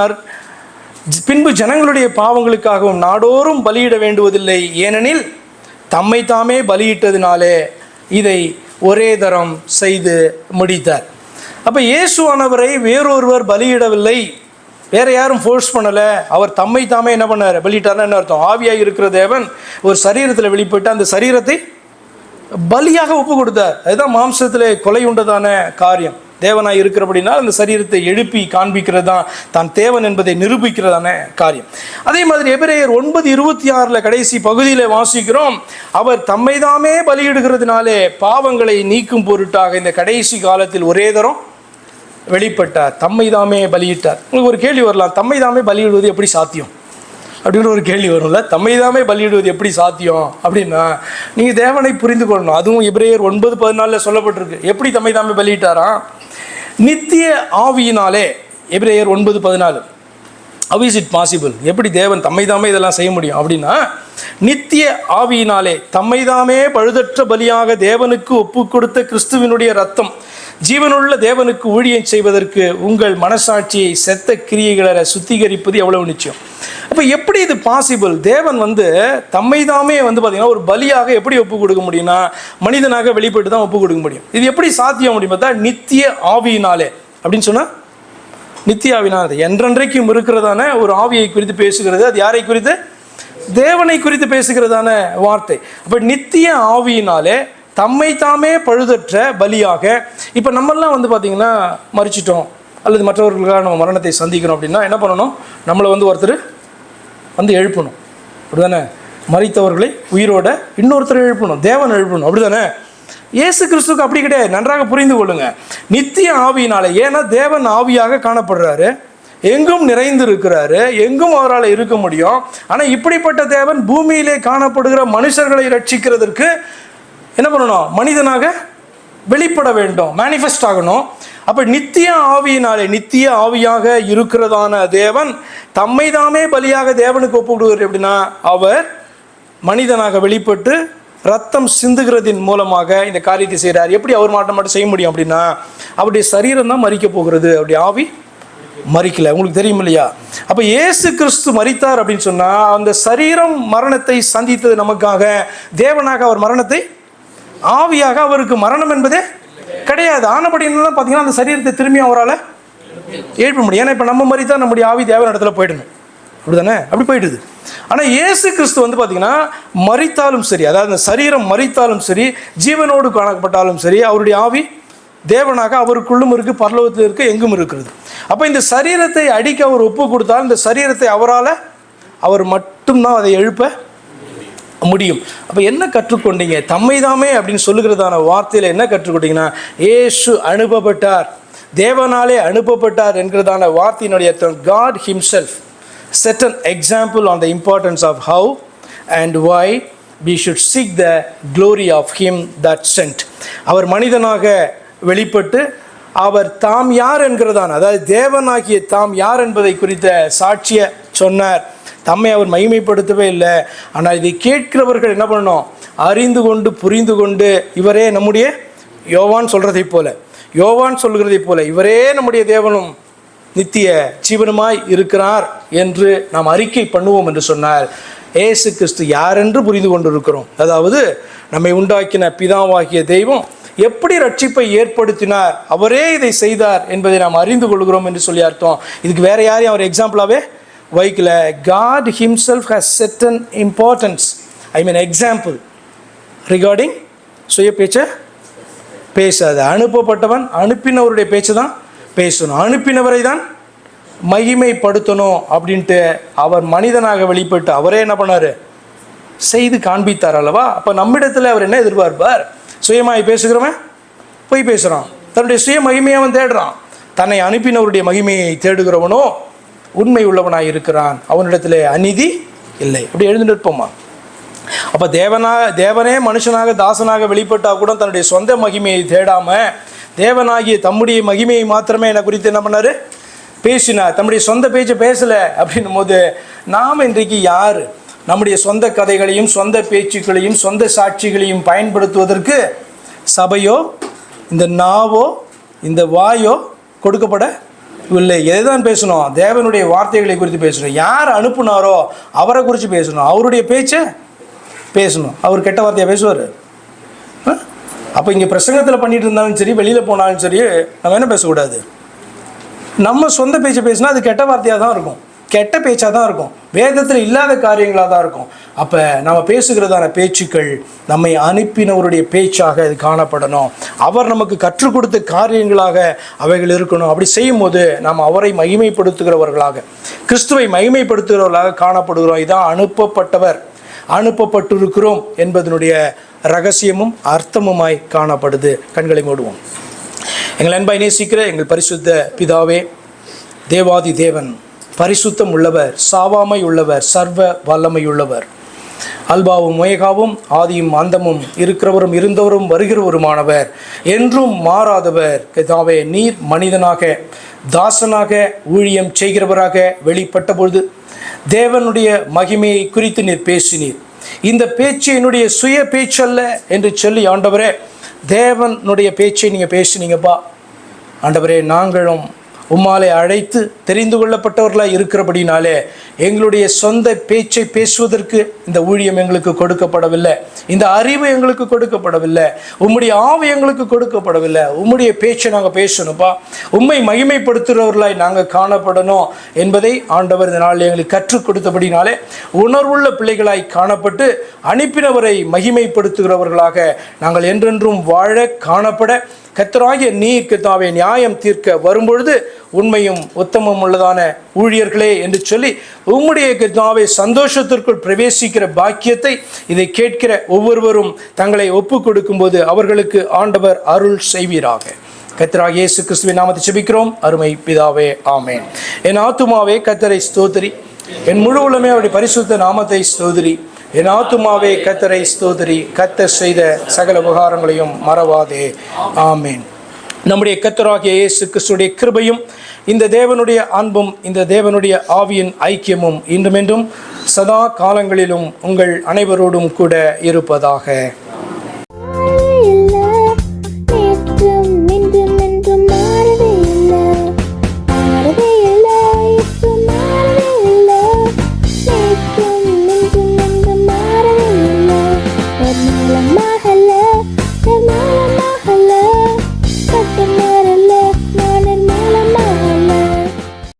பின்பு ஜனங்களுடைய பாவங்களுக்காகவும் நாடோறும் பலியிட வேண்டுவதில்லை, ஏனெனில் தம்மை தாமே பலியிட்டதினாலே இதை ஒரே தரம் செய்து முடித்தார். அப்போ இயேசுவானவரை வேறொருவர் பலியிடவில்லை, வேற யாரும் ஃபோர்ஸ் பண்ணலை, அவர் தம்மை தாமே என்ன பண்ணார், பலியிட்டார்னா என்ன அர்த்தம், ஆவியாக இருக்கிற தேவன் ஒரு சரீரத்தில் வெளிப்பட்டு அந்த சரீரத்தை பலியாக ஒப்பு கொடுத்தார். அதுதான் மாம்சத்தில் கொலை உண்டதான காரியம். தேவனாய் இருக்கிறபடினால் அந்த சரீரத்தை எழுப்பி காண்பிக்கிறது தான் தான் தேவன் என்பதை நிரூபிக்கிறதான காரியம். அதே மாதிரி எபிரேயர் 9:26 கடைசி பகுதியில் வாசிக்கிறோம், அவர் தம்மை தாமே பலியிடுகிறதுனாலே பாவங்களை நீக்கும் பொருட்டாக இந்த கடைசி காலத்தில் ஒரே தரம் வெளிப்பட்டார், தம்மை தாமே பலியிட்டார். உங்களுக்கு ஒரு கேள்வி வரலாம், தம்மை தாமே பலியிடுவது எப்படி சாத்தியம் அப்படின்னு ஒரு கேள்வி வரும்ல. தம்மை தாமே பலியிடுவது எப்படி சாத்தியம் அப்படின்னா நீங்கள் தேவனை புரிந்து கொள்ளணும். அதுவும் எபிரேயர் 9:14 சொல்லப்பட்டிருக்கு. எப்படி தம்மை தாமே பலியிட்டாராம், நித்திய ஆவியினாலே. எபிரேயர் 9:14. How is it possible? எப்படி தேவன் தம்மை தாமே இதெல்லாம் செய்ய முடியும் அப்படின்னா, நித்திய ஆவியினாலே தம்மை தாமே பழுதற்ற பலியாக தேவனுக்கு ஒப்பு கொடுத்த கிறிஸ்துவினுடைய ரத்தம் ஜீவனுள்ள தேவனுக்கு ஊழியம் செய்வதற்கு உங்கள் மனசாட்சியை செத்த கிரியைகளை சுத்திகரிப்பது எவ்வளவு நிச்சயம். அப்போ எப்படி இது பாசிபிள்? தேவன் தம்மை தாமே பார்த்தீங்கன்னா ஒரு பலியாக எப்படி ஒப்பு கொடுக்க முடியும்னா மனிதனாக வெளிப்பட்டு தான் ஒப்பு கொடுக்க முடியும். இது எப்படி சாத்தியம் முடியும் பார்த்தா நித்திய ஆவியினாலே அப்படின்னு சொன்னால், நித்திய ஆவியினாலே என்றென்றைக்கும் இருக்கிறதான ஒரு ஆவியை குறித்து பேசுகிறது. அது யாரை குறித்து? தேவனை குறித்து பேசுகிறதான வார்த்தை. அப்போ நித்திய ஆவியினாலே தம்மை தாமே பழுதற்ற பலியாக. இப்போ நம்மெல்லாம் பார்த்தீங்கன்னா மறிச்சிட்டோம் அல்லது மற்றவர்களுக்காக நம்ம மரணத்தை சந்திக்கிறோம் அப்படின்னா என்ன பண்ணணும், நம்மளை ஒருத்தர் எழுப்பணும், அப்படிதானே? மரித்தவர்களை உயிரோட இன்னொருத்தர் எழுப்பணும், தேவன் எழுப்பணும், அப்படிதானே? இயேசு கிறிஸ்துக்கு அப்படி கிடையாது. நன்றாக புரிந்து கொள்ளுங்க. நித்திய ஆவியினால, ஏன்னா தேவன் ஆவியாக காணப்படுறாரு, எங்கும் நிறைந்து இருக்கிறாரு, எங்கும் அவரால் இருக்க முடியும். ஆனால் இப்படிப்பட்ட தேவன் பூமியிலே காணப்படுகிற மனுஷர்களை ரட்சிக்கிறதற்கு என்ன பண்ணணும், மனிதனாக வெளிப்பட வேண்டும், மேனிஃபெஸ்ட் ஆகணும். அப்போ நித்திய ஆவியினாலே, நித்திய ஆவியாக இருக்கிறதான தேவன் தம்மை தாமே பலியாக தேவனுக்கு ஒப்பு கொடுக்கிறார். எப்படின்னா அவர் மனிதனாக வெளிப்பட்டு ரத்தம் சிந்துகிறதின் மூலமாக இந்த காரியத்தை செய்கிறார். எப்படி அவர் மட்டும் செய்ய முடியும் அப்படின்னா அவருடைய சரீரம் தான் மரிக்க போகிறது, அவருடைய ஆவி மரிக்கல. உங்களுக்கு தெரியும் இல்லையா? அப்போ இயேசு கிறிஸ்து மரித்தார் அப்படின்னு சொன்னால் அந்த சரீரம் மரணத்தை சந்தித்தது நமக்காக. தேவனாக அவர் மரணத்தை, ஆவியாக அவருக்கு மரணம் என்பதே கிடையாது. ஆனபடினால பார்த்தீங்கன்னா அந்த சரீரத்தை திரும்பி அவரால் எழுப்ப முடியும். ஏன்னா இப்போ நம்ம மரித்தா நம்முடைய ஆவி தேவன இடத்துல போயிடணும், அப்படி தானே? அப்படி போயிடுது. ஆனால் இயேசு கிறிஸ்து வந்து பார்த்தீங்கன்னா மரித்தாலும் சரி, அதாவது அந்த சரீரம் மரித்தாலும் சரி, ஜீவனோடு காணப்பட்டாலும் சரி, அவருடைய ஆவி தேவனாக அவருக்குள்ளும் இருக்குது, பரலோகத்தில் இருக்குது, எங்கும் இருக்கிறது. அப்போ இந்த சரீரத்தை அடிக்க அவர் ஒப்பு கொடுத்தால் இந்த சரீரத்தை அவர் மட்டும்தான் அதை எழுப்ப முடியும். அப்போ என்ன கற்றுக்கொண்டீங்க? தம்மைதாமே அப்படின்னு சொல்லுகிறதான வார்த்தையில் என்ன கற்றுக்கொண்டீங்கன்னா, இயேசு அனுப்பப்பட்டார், தேவனாலே அனுப்பப்பட்டார் என்கிறதான வார்த்தையினுடைய அர்த்தம் God himself set an example on the importance of how and why we should seek the glory of him that sent. அவர் மனிதனாக வெளிப்பட்டு அவர் தாம் யார் என்கிறதான, அதாவது தேவனாகிய தாம் யார் என்பதை குறித்த சாட்சியை சொன்னார். தம்மை அவர் மகிமைப்படுத்தவே இல்லை. ஆனால் இதை கேட்கிறவர்கள் என்ன பண்ணணும்? அறிந்து கொண்டு புரிந்து கொண்டு இவரே நம்முடைய யோவான் சொல்கிறதை போல இவரே நம்முடைய தேவனும் நித்திய ஜீவனுமாய் இருக்கிறார் என்று நாம் அறிக்கை பண்ணுவோம் என்று சொன்னார். இயேசு கிறிஸ்து யாரென்று புரிந்து கொண்டு இருக்கிறோம். அதாவது நம்மை உண்டாக்கின பிதாவாகிய தெய்வம் எப்படி ரட்சிப்பை ஏற்படுத்தினார், அவரே இதை செய்தார் என்பதை நாம் அறிந்து கொள்கிறோம் என்று சொல்லி அர்த்தம். இதுக்கு வேற யாரையும் அவர் எக்ஸாம்பிளாகவே வைக்கல. God himself has set an importance, example regarding சுய பேச்சை பேசாது. அனுப்பப்பட்டவன் அனுப்பினவருடைய பேச்சு தான் பேசணும், அனுப்பினவரை தான் மகிமைப்படுத்தணும் அப்படின்ட்டு அவர் மனிதனாக வெளிப்பட்டு அவரே என்ன பண்ணார்? செய்து காண்பித்தார் அல்லவா? அப்போ நம்மிடத்தில் அவர் என்ன எதிர்பார்ப்பார்? சுயமாய் பேசுகிறவன் போய் பேசுகிறான், தன்னுடைய சுய மகிமையை அவன் தேடுறான். தன்னை அனுப்பினவருடைய மகிமையை தேடுகிறவனோ உண்மை உள்ளவனாய் இருக்கிறான், அவனிடத்தில் அநீதி இல்லை. அப்படி எழுந்து நிற்போமா? அப்போ தேவனே மனுஷனாக தாசனாக வெளிப்பட்டால் கூட தன்னுடைய சொந்த மகிமையை தேடாமல் தேவனாகிய தம்முடைய மகிமையை மாத்திரமே என்னை குறித்து என்ன பண்ணார்? பேசினார். தம்முடைய சொந்த பேச்சை பேசலை அப்படின்னும் போது நாம் இன்றைக்கு யார்? நம்முடைய சொந்த கதைகளையும் சொந்த பேச்சுக்களையும் சொந்த சாட்சிகளையும் பயன்படுத்துவதற்கு சபையோ இந்த நாவோ இந்த வாயோ கொடுக்கப்படவில்லை. எதுதான் பேசணும்? தேவனுடைய வார்த்தைகளை குறித்து பேசணும். யார் அனுப்புனாரோ அவரை குறித்து பேசணும், அவருடைய பேச்சை பேசணும். அவர் கெட்ட வார்த்தையாக பேசுவார்? அப்போ இங்கே பிரசங்கத்தில் பண்ணிட்டு இருந்தாலும் சரி, வெளியில் போனாலும் சரி, நம்ம என்ன பேசக்கூடாது? நம்ம சொந்த பேச்சை பேசினா அது கெட்ட வார்த்தையாக தான் இருக்கும், கெட்ட பேச்சாக தான் இருக்கும், வேதத்தில் இல்லாத காரியங்களாக தான் இருக்கும். அப்போ நம்ம பேசுகிறதான பேச்சுக்கள் நம்மை அனுப்பினவருடைய பேச்சாக அது காணப்படணும். அவர் நமக்கு கற்றுக் கொடுத்த காரியங்களாக அவைகள் இருக்கணும். அப்படி செய்யும் போது நாம் அவரை மகிமைப்படுத்துகிறவர்களாக, கிறிஸ்துவை மகிமைப்படுத்துகிறவர்களாக காணப்படுகிறோம். இதான் அனுப்பப்பட்டிருக்கிறோம் என்பதனுடைய ரகசியமும் அர்த்தமுமாய் காணப்படுது. கண்களை மூடுவோம். எங்கள் அன்பை நேசிக்கிற எங்கள் பரிசுத்த பிதாவே, தேவாதி தேவன், பரிசுத்தம் உள்ளவர், சாவாமை உள்ளவர், சர்வ வல்லமை உள்ளவர், அல்பாவும் முயகாவும் ஆதியும் அந்தமும் இருக்கிறவரும் இருந்தவரும் வருகிறவருமானவர், என்றும் மாறாதவர். பிதாவே, நீர் மனிதனாக தாசனாக ஊழியம் செய்கிறவராக வெளிப்பட்ட பொழுது தேவனுடைய மகிமையை குறித்து நீர் பேசினீர். இந்த பேச்சு என்னுடைய சுய பேச்சல்ல என்று சொல்லி ஆண்டவரே, தேவனுடைய பேச்சை நீங்கள் பேசினீங்கப்பா. ஆண்டவரே, நாங்களும் உம்மாலே அழைத்து தெரிந்து கொள்ளப்பட்டவர்களாக இருக்கிறபடினாலே எங்களுடைய சொந்த பேச்சை பேசுவதற்கு இந்த ஊழியம் எங்களுக்கு கொடுக்கப்படவில்லை, இந்த அறிவு எங்களுக்கு கொடுக்கப்படவில்லை, உம்முடைய ஆவி எங்களுக்கு கொடுக்கப்படவில்லை. உம்முடைய பேச்சை நாங்கள் பேசணும்ப்பா. உம்மை மகிமைப்படுத்துகிறவர்களாய் நாங்கள் காணப்படணும் என்பதை ஆண்டவர் இந்த நாளில் எங்களுக்கு கற்றுக் கொடுத்தபடினாலே உணர்வுள்ள பிள்ளைகளாய் காணப்பட்டு அனுப்பினவரை மகிமைப்படுத்துகிறவர்களாக நாங்கள் என்றென்றும் வாழ காணப்பட கர்த்தராகிய நீர் கர்த்தாவே நியாயம் தீர்க்க வரும்பொழுது உண்மையும் உத்தமம் உள்ளதான ஊழியர்களே என்று சொல்லி உம்முடைய கர்த்தாவே சந்தோஷத்திற்குள் பிரவேசிக்கிற பாக்கியத்தை இதை கேட்கிற ஒவ்வொருவரும் தங்களை ஒப்பு கொடுக்கும்போது அவர்களுக்கு ஆண்டவர் அருள் செய்வீராக. கர்த்தராகிய இயேசு கிறிஸ்துவின் நாமத்தை ஜெபிக்கிறோம் அருமை பிதாவே, ஆமென். என் ஆத்துமாவே கர்த்தரை ஸ்தோத்திரி, என் முழு உள்ளமே அவருடைய பரிசுத்த நாமத்தை ஸ்தோத்திரி. என் ஆத்துமாவே கர்த்தரை ஸ்தோத்திரி, கர்த்தர் செய்த சகல உபகாரங்களையும் மறவாதே, ஆமென். நம்முடைய கர்த்தராகிய இயேசு கிறிஸ்துவின் கிருபையும் இந்த தேவனுடைய அன்பும் இந்த தேவனுடைய ஆவியின் ஐக்கியமும் இன்றுமென்றும் சதா காலங்களிலும் உங்கள் அனைவரோடும் கூட இருப்பதாக. நேற்றும் இன்றும் என்றும் மாறவே இல்லை. la